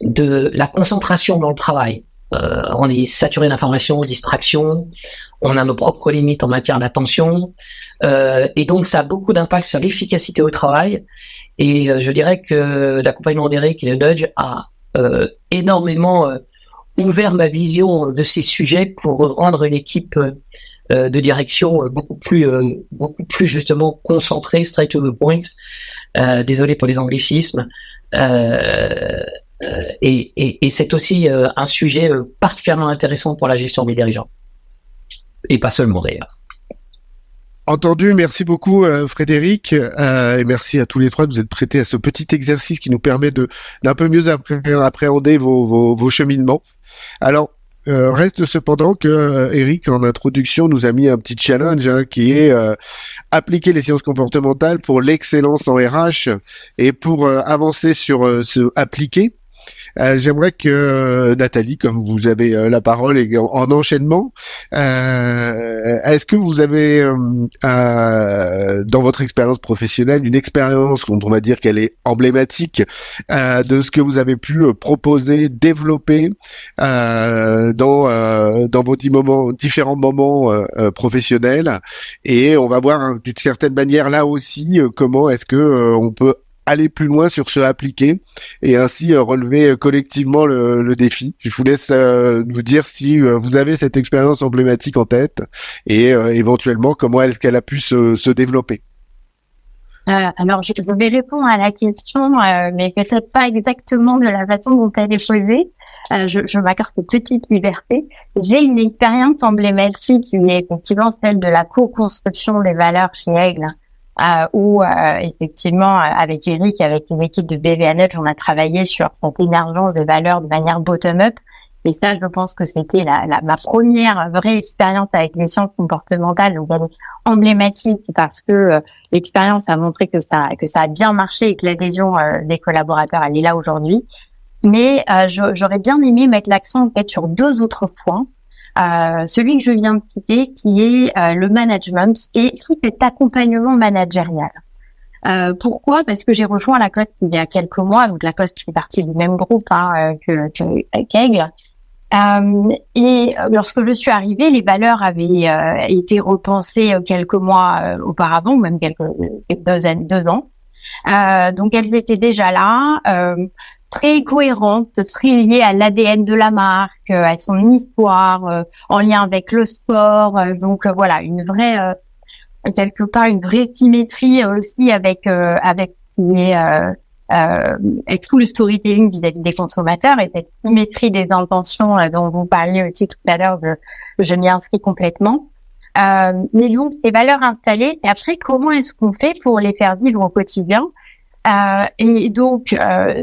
de la concentration dans le travail. On est saturé d'informations, distractions, on a nos propres limites en matière d'attention, et donc ça a beaucoup d'impact sur l'efficacité au travail. Et je dirais que l'accompagnement d'Eric et le Nudge a énormément ouvert ma vision de ces sujets pour rendre une équipe de direction beaucoup plus justement concentrée, straight to the point. Désolé pour les anglicismes. Et c'est aussi un sujet particulièrement intéressant pour la gestion des dirigeants. Et pas seulement d'ailleurs. Entendu, merci beaucoup Frédéric, et merci à tous les trois de vous être prêtés à ce petit exercice qui nous permet d'un peu mieux appréhender vos cheminements. Alors, reste cependant que Eric, en introduction, nous a mis un petit challenge qui est appliquer les sciences comportementales pour l'excellence en RH et pour avancer sur ce appliquer. J'aimerais que Nathalie, comme vous avez la parole et en enchaînement, est-ce que vous avez dans votre expérience professionnelle une expérience dont on va dire qu'elle est emblématique de ce que vous avez pu proposer, développer dans vos différents moments professionnels, et on va voir d'une certaine manière là aussi comment est-ce que on peut aller plus loin sur ce appliquer et ainsi relever collectivement le défi. Je vous laisse nous dire si vous avez cette expérience emblématique en tête et éventuellement comment est-ce qu'elle a pu se développer. Alors, je vais répondre à la question, mais peut-être pas exactement de la façon dont elle est posée. Je m'accorde cette petite liberté. J'ai une expérience emblématique qui est effectivement celle de la co-construction des valeurs chez Aigle. Où effectivement avec Eric, avec une équipe de BVA People, on a travaillé sur cette émergence des valeurs de manière bottom-up. Et ça, je pense que c'était ma première vraie expérience avec les sciences comportementales. Donc, elle est emblématique parce que l'expérience a montré que ça a bien marché et que l'adhésion des collaborateurs, elle est là aujourd'hui. Mais j'aurais bien aimé mettre l'accent en fait sur deux autres points. Celui que je viens de citer, qui est le management et tout cet accompagnement managérial. Pourquoi ? Parce que j'ai rejoint LACOSTE il y a quelques mois, donc LACOSTE fait partie du même groupe qu'Aigle. Et lorsque je suis arrivée, les valeurs avaient été repensées quelques mois auparavant, même deux ans. Donc elles étaient déjà là. Très cohérente, très liée à l'ADN de la marque, à son histoire, en lien avec le sport. Donc voilà, une vraie quelque part une vraie symétrie aussi avec qui est avec tout le storytelling vis-à-vis des consommateurs et cette symétrie des intentions dont vous parliez aussi tout à l'heure, je m'y inscris complètement. Mais donc ces valeurs installées, et après comment est-ce qu'on fait pour les faire vivre au quotidien? Et donc,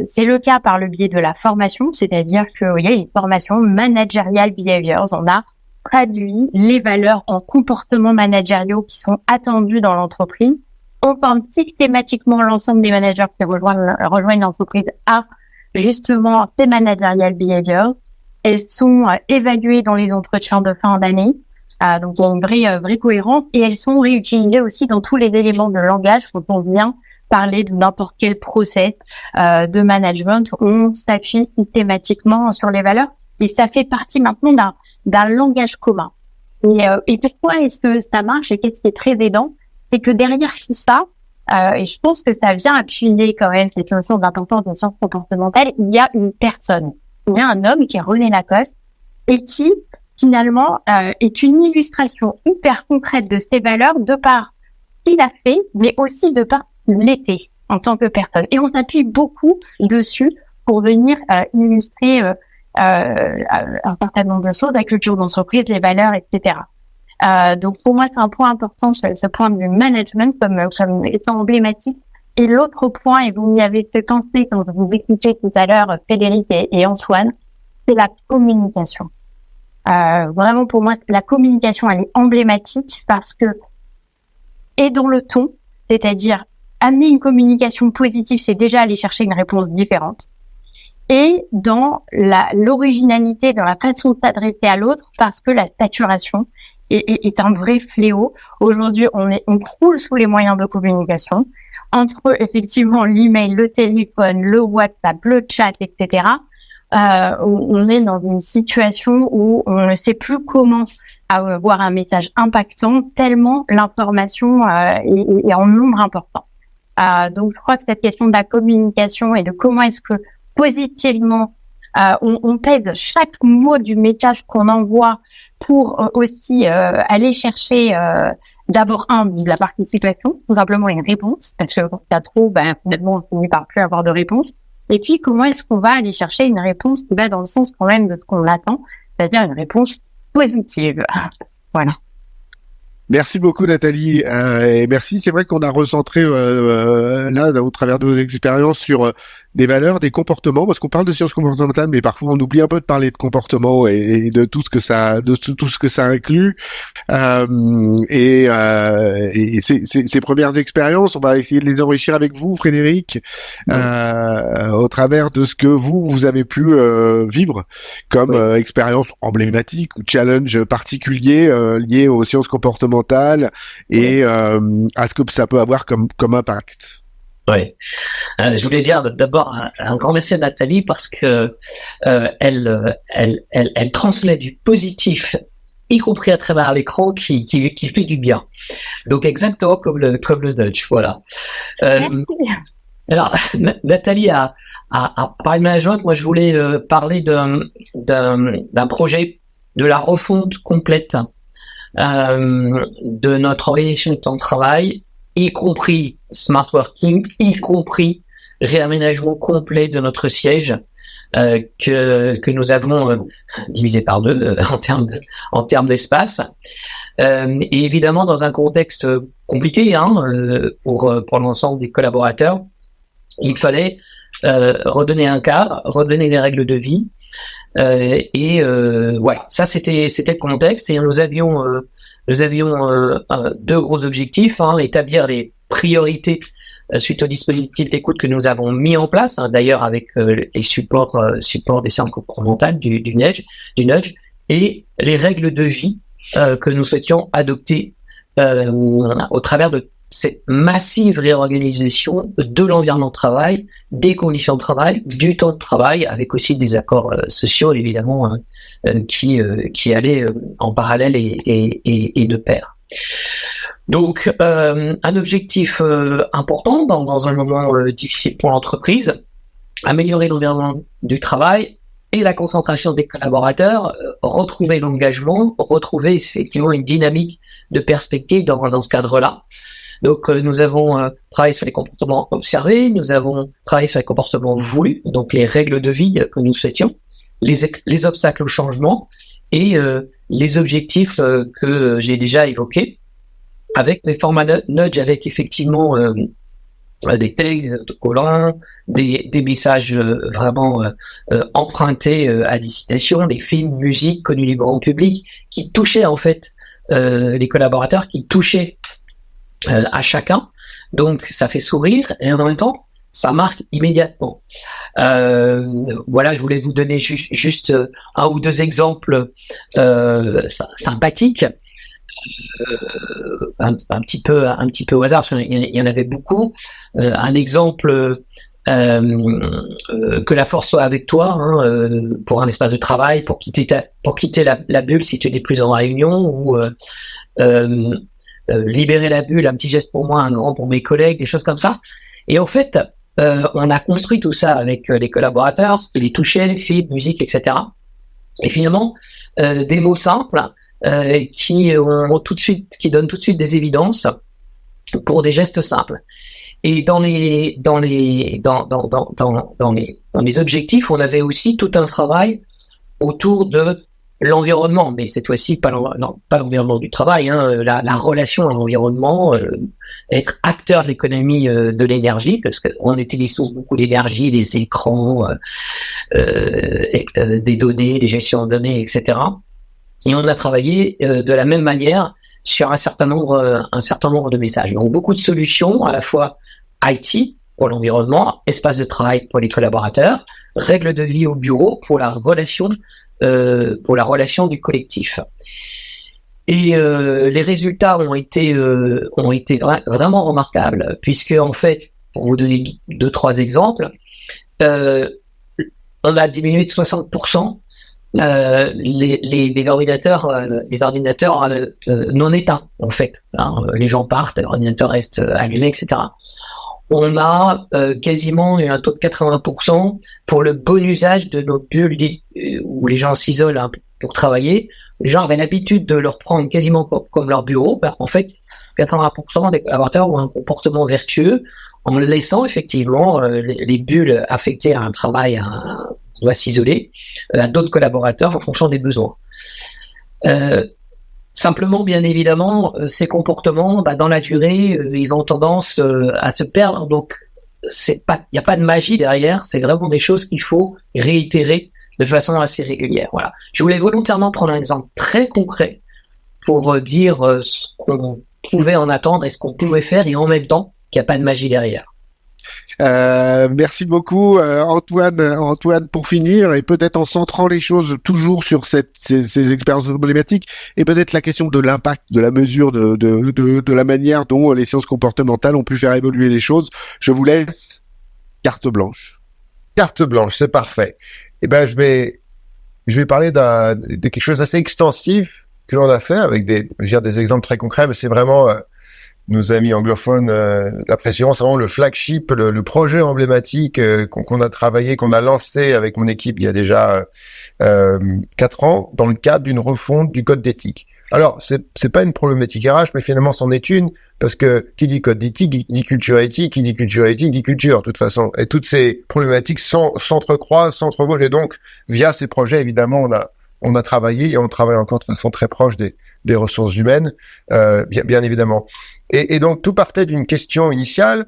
c'est le cas par le biais de la formation, c'est-à-dire qu'il y a une formation managerial behaviors. On a traduit les valeurs en comportements managériaux qui sont attendus dans l'entreprise. On forme systématiquement l'ensemble des managers qui rejoignent l'entreprise à justement ces managerial behaviors. Elles sont évaluées dans les entretiens de fin d'année. Donc, il y a une vraie cohérence et elles sont réutilisées aussi dans tous les éléments de langage quand on vient parler de n'importe quel process de management. On s'appuie systématiquement sur les valeurs et ça fait partie maintenant d'un langage commun. Et pourquoi est-ce que ça marche et qu'est-ce qui est très aidant, c'est que derrière tout ça, et je pense que ça vient appuyer quand même cette notion d'importance de sciences comportementales, il y a une personne, il y a un homme qui est René Lacoste et qui finalement est une illustration hyper concrète de ces valeurs de par ce qu'il a fait, mais aussi de par l'était en tant que personne. Et on s'appuie beaucoup dessus pour venir illustrer un certain nombre de choses, la culture d'entreprise, les valeurs, etc. Donc pour moi, c'est un point important sur ce point du management comme étant emblématique. Et l'autre point, et vous m'y avez fait penser quand vous écoutiez tout à l'heure Frédéric et Antoine, c'est la communication. Vraiment pour moi, la communication, elle est emblématique parce que et dans le ton, c'est-à-dire amener une communication positive, c'est déjà aller chercher une réponse différente. Et dans l'originalité, dans la façon de s'adresser à l'autre, parce que la saturation est un vrai fléau. Aujourd'hui, on croule sous les moyens de communication. Entre effectivement l'email, le téléphone, le WhatsApp, le chat, etc., on est dans une situation où on ne sait plus comment avoir un message impactant tellement l'information est en nombre important. Donc, je crois que cette question de la communication et de comment est-ce que positivement on pèse chaque mot du message qu'on envoie pour aussi aller chercher d'abord de la participation, tout simplement une réponse, parce que quand il y a trop, finalement on finit par plus avoir de réponse. Et puis comment est-ce qu'on va aller chercher une réponse qui va dans le sens quand même de ce qu'on attend, c'est-à-dire une réponse positive. Voilà. Merci beaucoup Nathalie, et merci. C'est vrai qu'on a recentré là au travers de vos expériences sur des valeurs, des comportements, parce qu'on parle de sciences comportementales, mais parfois on oublie un peu de parler de comportement et de tout ce que ça, tout ce que ça inclut. Et ces premières expériences, on va essayer de les enrichir avec vous, Frédéric, au travers de ce que vous avez pu vivre comme expérience emblématique ou challenge particulier lié aux sciences comportementales et à ce que ça peut avoir comme impact. Oui, je voulais dire d'abord un grand merci à Nathalie parce que elle transmet du positif, y compris à travers l'écran, qui fait du bien. Donc exactement comme le nudge, voilà. Alors Nathalie a parlé de management. Moi, je voulais parler d'un projet de la refonte complète de notre organisation de temps de travail, y compris smart working, y compris réaménagement complet de notre siège que nous avons divisé par deux en termes d'espace. Et évidemment, dans un contexte compliqué pour l'ensemble des collaborateurs, il fallait redonner un cadre, redonner des règles de vie. Ça c'était le contexte, et nous avions deux gros objectifs, établir les priorités suite au dispositif d'écoute que nous avons mis en place, d'ailleurs avec les supports des sciences comportementales du nudge, et les règles de vie que nous souhaitions adopter au travers de cette massive réorganisation de l'environnement de travail, des conditions de travail, du temps de travail, avec aussi des accords sociaux évidemment qui allaient en parallèle et de pair. Donc un objectif important dans un moment difficile pour l'entreprise, améliorer l'environnement du travail et la concentration des collaborateurs, retrouver l'engagement, retrouver effectivement une dynamique de perspective dans ce cadre-là. Donc nous avons travaillé sur les comportements observés, nous avons travaillé sur les comportements voulus, donc les règles de vie que nous souhaitions, les obstacles au changement et les objectifs que j'ai déjà évoqués, avec des formats nudge, avec effectivement des textes, des collants, des messages vraiment empruntés à des citations, des films, musique connus du grand public, qui touchaient en fait les collaborateurs, qui touchaient à chacun. Donc ça fait sourire et en même temps ça marque immédiatement. Voilà, je voulais vous donner juste un ou deux exemples sympathiques, un petit peu au hasard, il y en avait beaucoup. Un exemple, que la force soit avec toi, pour un espace de travail, pour quitter la bulle si tu n'es plus en réunion, ou libérer la bulle, un petit geste pour moi, un grand pour mes collègues, des choses comme ça. Et en fait, on a construit tout ça avec les collaborateurs, ce qui les touchait, films, musique, etc. Et finalement, des mots simples qui donnent tout de suite des évidences pour des gestes simples. Et dans les objectifs, on avait aussi tout un travail autour de l'environnement, mais cette fois-ci pas l'environnement du travail, la relation à l'environnement, être acteur de l'économie de l'énergie, parce qu'on utilise beaucoup d'énergie, des écrans, des données, des gestions de données, etc. Et on a travaillé de la même manière sur un certain nombre de messages. Donc beaucoup de solutions, à la fois IT pour l'environnement, espace de travail pour les collaborateurs, règles de vie au bureau pour la relation du collectif. Et les résultats ont été vraiment remarquables, puisque en fait, pour vous donner 2-3 exemples, on a diminué de 60% les ordinateurs non éteints, en fait. Les gens partent, l'ordinateur reste allumé, etc. On a quasiment un taux de 80% pour le bon usage de nos bulles où les gens s'isolent pour travailler. Les gens avaient l'habitude de leur prendre quasiment comme leur bureau. En fait, 80% des collaborateurs ont un comportement vertueux en laissant effectivement les bulles affectées à un travail, on doit s'isoler, à d'autres collaborateurs en fonction des besoins. Simplement, bien évidemment, ces comportements, dans la durée, ils ont tendance à se perdre. Donc, il n'y a pas de magie derrière. C'est vraiment des choses qu'il faut réitérer de façon assez régulière. Voilà. Je voulais volontairement prendre un exemple très concret pour dire ce qu'on pouvait en attendre et ce qu'on pouvait faire, et en même temps qu'il n'y a pas de magie derrière. Merci beaucoup Antoine, pour finir, et peut-être en centrant les choses toujours sur ces expériences problématiques, et peut-être la question de l'impact, de la mesure, de la manière dont les sciences comportementales ont pu faire évoluer les choses. Je vous laisse carte blanche. Carte blanche, c'est parfait. Eh ben, je vais parler de quelque chose d'assez extensif que l'on a fait avec des exemples très concrets, mais c'est vraiment nos amis anglophones l'apprécieront. C'est vraiment le flagship, le projet emblématique qu'on a travaillé, qu'on a lancé avec mon équipe il y a déjà 4 ans dans le cadre d'une refonte du code d'éthique. Alors, c'est pas une problématique RH, mais finalement, c'en est une, parce que qui dit code d'éthique, dit culture éthique, qui dit culture éthique, dit culture, de toute façon. Et toutes ces problématiques s'entrecroisent, s'entrevoient, et donc, via ces projets, évidemment, on a travaillé, et on travaille encore de façon très proche des ressources humaines, bien évidemment. Et donc, tout partait d'une question initiale,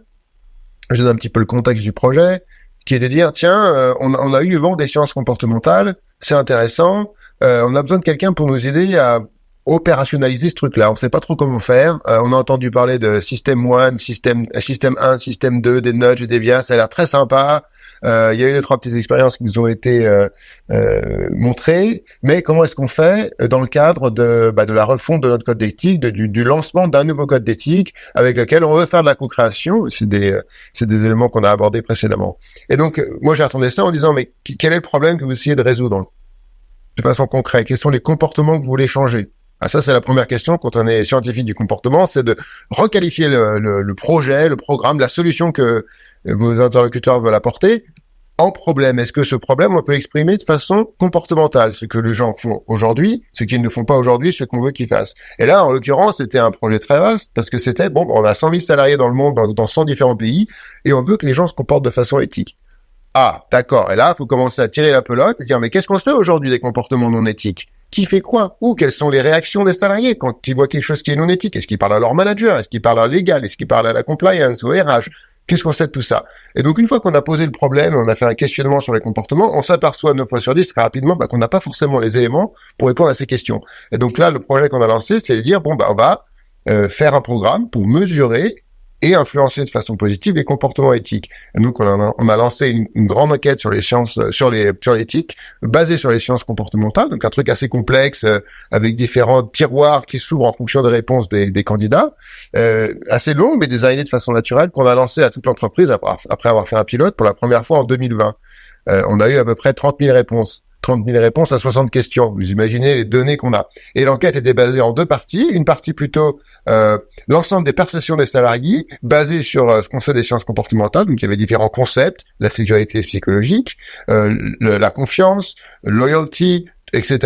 je donne un petit peu le contexte du projet, qui est de dire, tiens, on a eu le vent des sciences comportementales, c'est intéressant, on a besoin de quelqu'un pour nous aider à opérationnaliser ce truc-là. On sait pas trop comment faire. On a entendu parler de système 1, système 1, système 2, des nudges, des bias. Ça a l'air très sympa. Il y a eu 2-3 petites expériences qui nous ont été montrées. Mais comment est-ce qu'on fait dans le cadre de la refonte de notre code d'éthique, du lancement d'un nouveau code d'éthique avec lequel on veut faire de la co-création? C'est des éléments qu'on a abordés précédemment. Et donc, moi, j'ai attendu ça en disant, mais quel est le problème que vous essayez de résoudre de façon concrète? Quels sont les comportements que vous voulez changer? Ah, ça, c'est la première question quand on est scientifique du comportement, c'est de requalifier le projet, le programme, la solution que vos interlocuteurs veulent apporter en problème. Est-ce que ce problème, on peut l'exprimer de façon comportementale? Ce que les gens font aujourd'hui, ce qu'ils ne font pas aujourd'hui, ce qu'on veut qu'ils fassent. Et là, en l'occurrence, c'était un projet très vaste parce que c'était, on a 100 000 salariés dans le monde, dans 100 différents pays, et on veut que les gens se comportent de façon éthique. Ah, d'accord. Et là, il faut commencer à tirer la pelote et dire, mais qu'est-ce qu'on sait aujourd'hui des comportements non éthiques? Qui fait quoi? Ou quelles sont les réactions des salariés quand ils voient quelque chose qui est non éthique? Est-ce qu'ils parlent à leur manager? Est-ce qu'ils parlent à légal? Est-ce qu'ils parlent à la compliance, au RH? Qu'est-ce qu'on sait de tout ça? Et donc, une fois qu'on a posé le problème, on a fait un questionnement sur les comportements, on s'aperçoit 9 fois sur 10 très rapidement qu'on n'a pas forcément les éléments pour répondre à ces questions. Et donc là, le projet qu'on a lancé, c'est de dire, on va faire un programme pour mesurer et influencer de façon positive les comportements éthiques. Et donc, on a lancé une grande enquête sur les sciences, sur l'éthique, basée sur les sciences comportementales, donc un truc assez complexe, avec différents tiroirs qui s'ouvrent en fonction des réponses des candidats, assez long, mais designé de façon naturelle, qu'on a lancé à toute l'entreprise après avoir fait un pilote pour la première fois en 2020. On a eu à peu près 30 000 réponses. 30 000 réponses à 60 questions. Vous imaginez les données qu'on a. Et l'enquête était basée en 2 parties. Une partie plutôt l'ensemble des perceptions des salariés, basée sur ce qu'on sait des sciences comportementales. Donc il y avait différents concepts, la sécurité psychologique, la confiance, loyalty, etc.,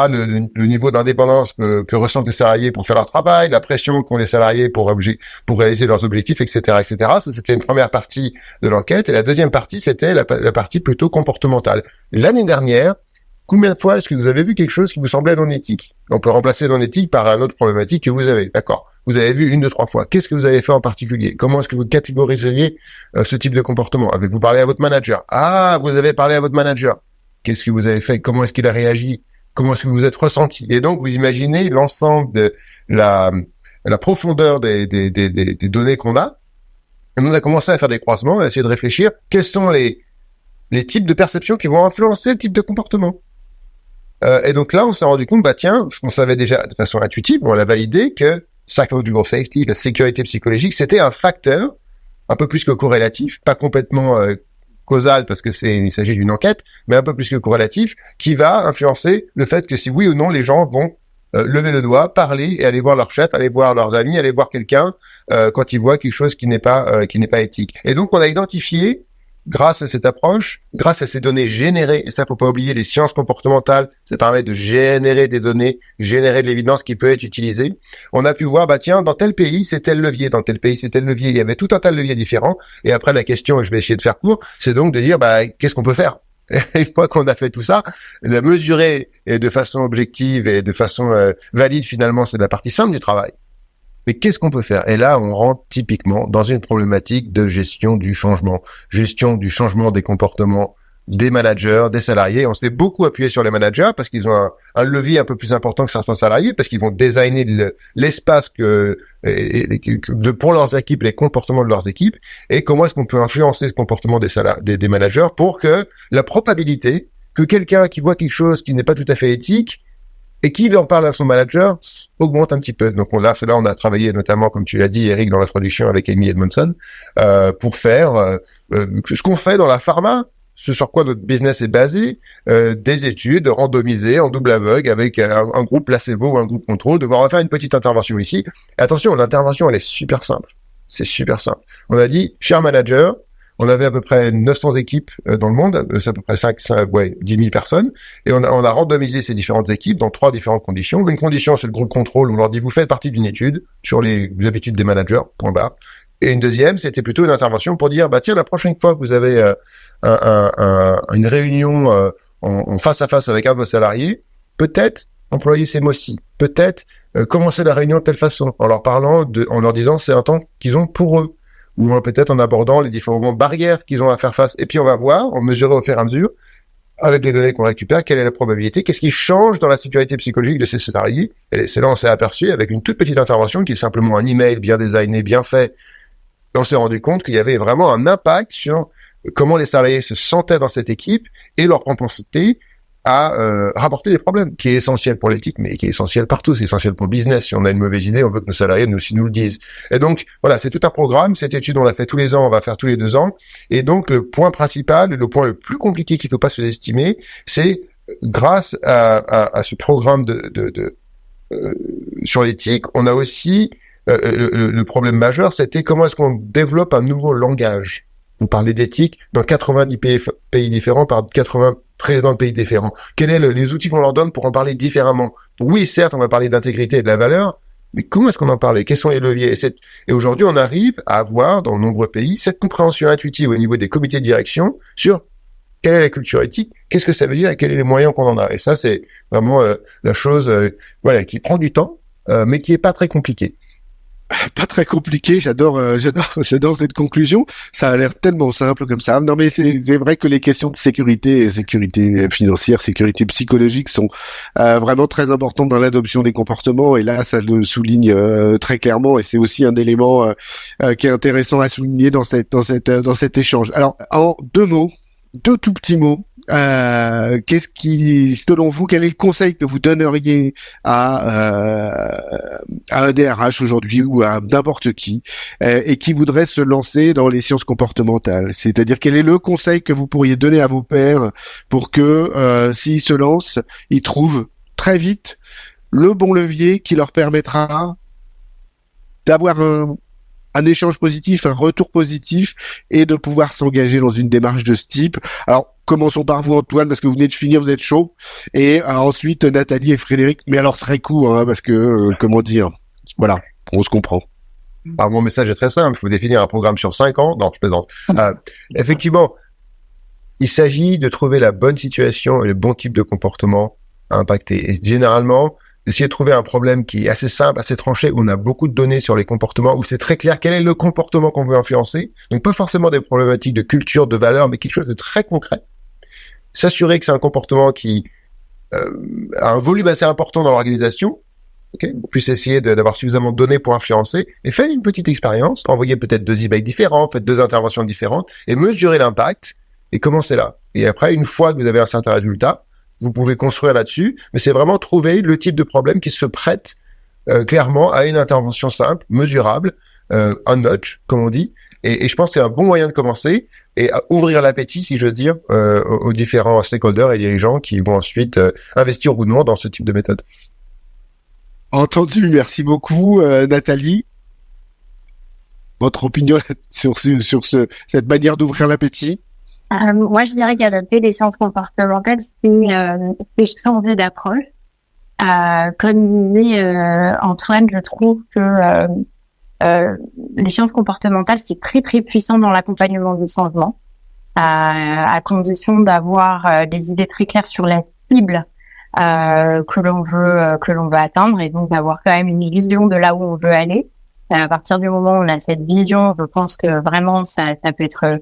le niveau d'indépendance que ressentent les salariés pour faire leur travail, la pression qu'ont les salariés pour réaliser leurs objectifs, etc., etc. Ça, c'était une première partie de l'enquête. Et la deuxième partie, c'était la partie plutôt comportementale. L'année dernière, combien de fois est-ce que vous avez vu quelque chose qui vous semblait non éthique? On peut remplacer non éthique par une autre problématique que vous avez. D'accord. Vous avez vu 1, 2, 3 fois. Qu'est-ce que vous avez fait en particulier? Comment est-ce que vous catégoriseriez ce type de comportement? Avez-vous parlé à votre manager? Ah, vous avez parlé à votre manager. Qu'est-ce que vous avez fait? Comment est-ce qu'il a réagi? Comment est-ce que vous êtes ressenti? Et donc, vous imaginez l'ensemble de la profondeur des données qu'on a. Et on a commencé à faire des croisements, à essayer de réfléchir quels sont les types de perceptions qui vont influencer le type de comportement. Et donc là, on s'est rendu compte, tiens, ce qu'on savait déjà de façon intuitive, on l'a validé, que psychological safety, la sécurité psychologique, c'était un facteur un peu plus que corrélatif, pas complètement causal parce que il s'agit d'une enquête, mais un peu plus que corrélatif, qui va influencer le fait que si oui ou non les gens vont lever le doigt, parler et aller voir leur chef, aller voir leurs amis, aller voir quelqu'un quand ils voient quelque chose qui n'est pas éthique. Et donc on a identifié, grâce à cette approche, grâce à ces données générées, et ça faut pas oublier, les sciences comportementales, ça permet de générer des données, générer de l'évidence qui peut être utilisée. On a pu voir, tiens, dans tel pays, c'est tel levier, dans tel pays, c'est tel levier. Il y avait tout un tas de leviers différents. Et après, la question, et je vais essayer de faire court, c'est donc de dire, qu'est-ce qu'on peut faire? Une fois qu'on a fait tout ça, la mesurer et de façon objective et de façon valide, finalement, c'est la partie simple du travail. Mais qu'est-ce qu'on peut faire? Et là, on rentre typiquement dans une problématique de gestion du changement des comportements des managers, des salariés. On s'est beaucoup appuyé sur les managers parce qu'ils ont un levier un peu plus important que certains salariés, parce qu'ils vont designer l'espace pour leurs équipes, les comportements de leurs équipes. Et comment est-ce qu'on peut influencer ce comportement des managers pour que la probabilité que quelqu'un qui voit quelque chose qui n'est pas tout à fait éthique et qui en parle à son manager augmente un petit peu. Donc on a travaillé notamment, comme tu l'as dit, Eric, dans l'introduction avec Amy Edmondson, pour faire ce qu'on fait dans la pharma, ce sur quoi notre business est basé, des études randomisées en double aveugle avec un groupe placebo ou un groupe contrôle, de voir, on va faire une petite intervention ici. Et attention, l'intervention, elle est super simple. C'est super simple. On a dit, cher manager, on avait à peu près 900 équipes dans le monde, c'est à peu près 10 000 personnes, et on a randomisé ces différentes équipes dans 3 différentes conditions. Une condition, c'est le groupe contrôle, où on leur dit, vous faites partie d'une étude sur les habitudes des managers, point barre. Et une deuxième, c'était plutôt une intervention pour dire, tiens, la prochaine fois que vous avez une réunion en face à face avec un de vos salariés, peut-être employer ces mots-ci, peut-être commencer la réunion de telle façon, en leur parlant, en leur disant, c'est un temps qu'ils ont pour eux, ou peut-être en abordant les différentes barrières qu'ils ont à faire face. Et puis on va voir, on mesurera au fur et à mesure, avec les données qu'on récupère, quelle est la probabilité, qu'est-ce qui change dans la sécurité psychologique de ces salariés. Et c'est là on s'est aperçu, avec une toute petite intervention, qui est simplement un email bien designé, bien fait, on s'est rendu compte qu'il y avait vraiment un impact sur comment les salariés se sentaient dans cette équipe et leur propensité à rapporter des problèmes, qui est essentiel pour l'éthique, mais qui est essentiel partout, c'est essentiel pour le business. Si on a une mauvaise idée, on veut que nos salariés nous le disent. Et donc, voilà, c'est tout un programme. Cette étude, on l'a fait tous les ans, on va faire tous les 2 ans. Et donc, le point principal, le point le plus compliqué qu'il ne faut pas sous-estimer, c'est grâce à ce programme sur l'éthique, on a aussi le problème majeur, c'était comment est-ce qu'on développe un nouveau langage. On parlait d'éthique dans 90 pays différents par 80 présidents de pays différents. Quels sont les outils qu'on leur donne pour en parler différemment? Oui, certes, on va parler d'intégrité et de la valeur, mais comment est-ce qu'on en parle? Quels sont les leviers? Et aujourd'hui, on arrive à avoir, dans de nombreux pays, cette compréhension intuitive au niveau des comités de direction sur quelle est la culture éthique, qu'est-ce que ça veut dire et quels sont les moyens qu'on en a. Et ça, c'est vraiment la chose qui prend du temps, mais qui est pas très compliquée. Pas très compliqué, j'adore cette conclusion. Ça a l'air tellement simple comme ça. Non mais c'est vrai que les questions de sécurité financière, sécurité psychologique sont vraiment très importantes dans l'adoption des comportements. Et là, ça le souligne très clairement. Et c'est aussi un élément qui est intéressant à souligner dans cet échange. Alors, en 2 tout petits mots. Qu'est-ce qui, selon vous, quel est le conseil que vous donneriez à un DRH aujourd'hui ou à n'importe qui et qui voudrait se lancer dans les sciences comportementales? C'est-à-dire, quel est le conseil que vous pourriez donner à vos pairs pour que, s'ils se lancent, ils trouvent très vite le bon levier qui leur permettra d'avoir un échange positif, un retour positif et de pouvoir s'engager dans une démarche de ce type. Alors, commençons par vous, Antoine, parce que vous venez de finir, vous êtes chaud. Et ensuite, Nathalie et Frédéric. Mais alors, très court, parce que, comment dire, voilà, on se comprend. Alors, mon message est très simple. Il faut définir un programme sur 5 ans. Non, je plaisante. Effectivement, il s'agit de trouver la bonne situation et le bon type de comportement à impacter. Et généralement, essayer de trouver un problème qui est assez simple, assez tranché, où on a beaucoup de données sur les comportements, où c'est très clair quel est le comportement qu'on veut influencer. Donc pas forcément des problématiques de culture, de valeur, mais quelque chose de très concret. S'assurer que c'est un comportement qui a un volume assez important dans l'organisation, Okay, vous puissiez essayer d'avoir suffisamment de données pour influencer, et faites une petite expérience, envoyez peut-être 2 emails différents, faites 2 interventions différentes, et mesurez l'impact, et commencez là. Et après, une fois que vous avez un certain résultat, vous pouvez construire là-dessus, mais c'est vraiment trouver le type de problème qui se prête clairement à une intervention simple, mesurable, un nudge, comme on dit, et je pense que c'est un bon moyen de commencer, et à ouvrir l'appétit, si j'ose dire, aux différents stakeholders et dirigeants qui vont ensuite investir ou non dans ce type de méthode. Entendu, merci beaucoup Nathalie. Votre opinion sur cette manière d'ouvrir l'appétit? Moi, je dirais qu'adopter les sciences comportementales, c'est changer d'approche. Comme disait Antoine, je trouve que les sciences comportementales, c'est très très puissant dans l'accompagnement du changement, à condition d'avoir des idées très claires sur la cible que l'on veut atteindre, et donc d'avoir quand même une vision de là où on veut aller. À partir du moment où on a cette vision, je pense que vraiment ça peut être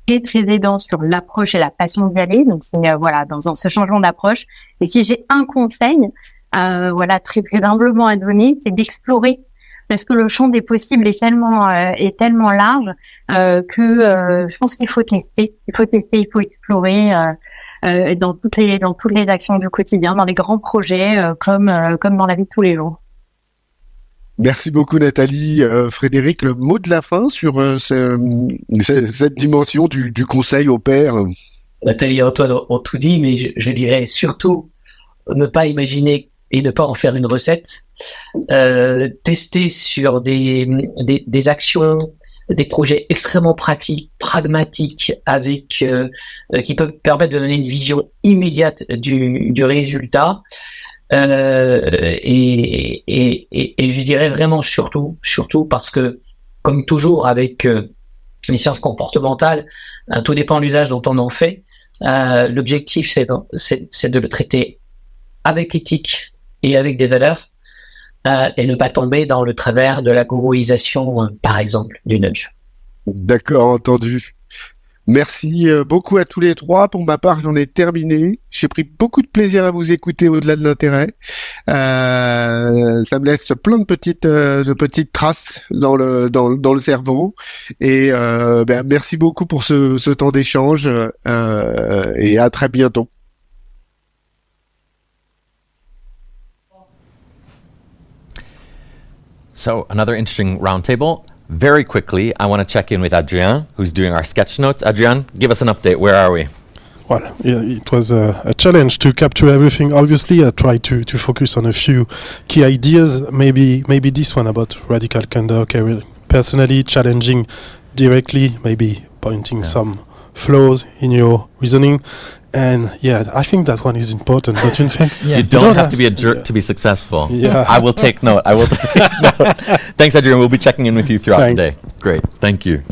très très aidant sur l'approche et la façon d'y aller. Donc c'est dans ce changement d'approche. Et si j'ai un conseil, très très humblement à donner, c'est d'explorer, parce que le champ des possibles est tellement large que je pense qu'il faut tester, il faut explorer dans toutes les actions du quotidien, dans les grands projets comme dans la vie de tous les jours. Merci beaucoup Nathalie. Frédéric, le mot de la fin sur cette dimension du conseil au pair. Nathalie et Antoine ont tout dit, mais je dirais surtout ne pas imaginer et ne pas en faire une recette. Tester sur des actions, des projets extrêmement pratiques, pragmatiques, avec qui peuvent permettre de donner une vision immédiate du résultat. Et je dirais vraiment surtout parce que, comme toujours avec les sciences comportementales, tout dépend de l'usage dont on en fait. L'objectif, c'est de le traiter avec éthique et avec des valeurs, et ne pas tomber dans le travers de la gourouisation, par exemple, du nudge. D'accord, entendu. Merci beaucoup à tous les trois. Pour ma part, j'en ai terminé. J'ai pris beaucoup de plaisir à vous écouter au-delà de l'intérêt. Ça me laisse plein de petites traces dans le cerveau. Et merci beaucoup pour ce temps d'échange et à très bientôt. So, another interesting roundtable. Very quickly, I want to check in with Adrien, who's doing our sketch notes. Adrien, give us an update. Where are we? Well, it was a challenge to capture everything. Obviously, I tried to focus on a few key ideas. Maybe this one about radical candor, personally challenging directly, maybe pointing some flaws in your reasoning. And I think that one is important. Don't you think? You don't have to be a jerk to be successful. Yeah. I will take note. Thanks, Adrian. We'll be checking in with you throughout the day. Great. Thank you.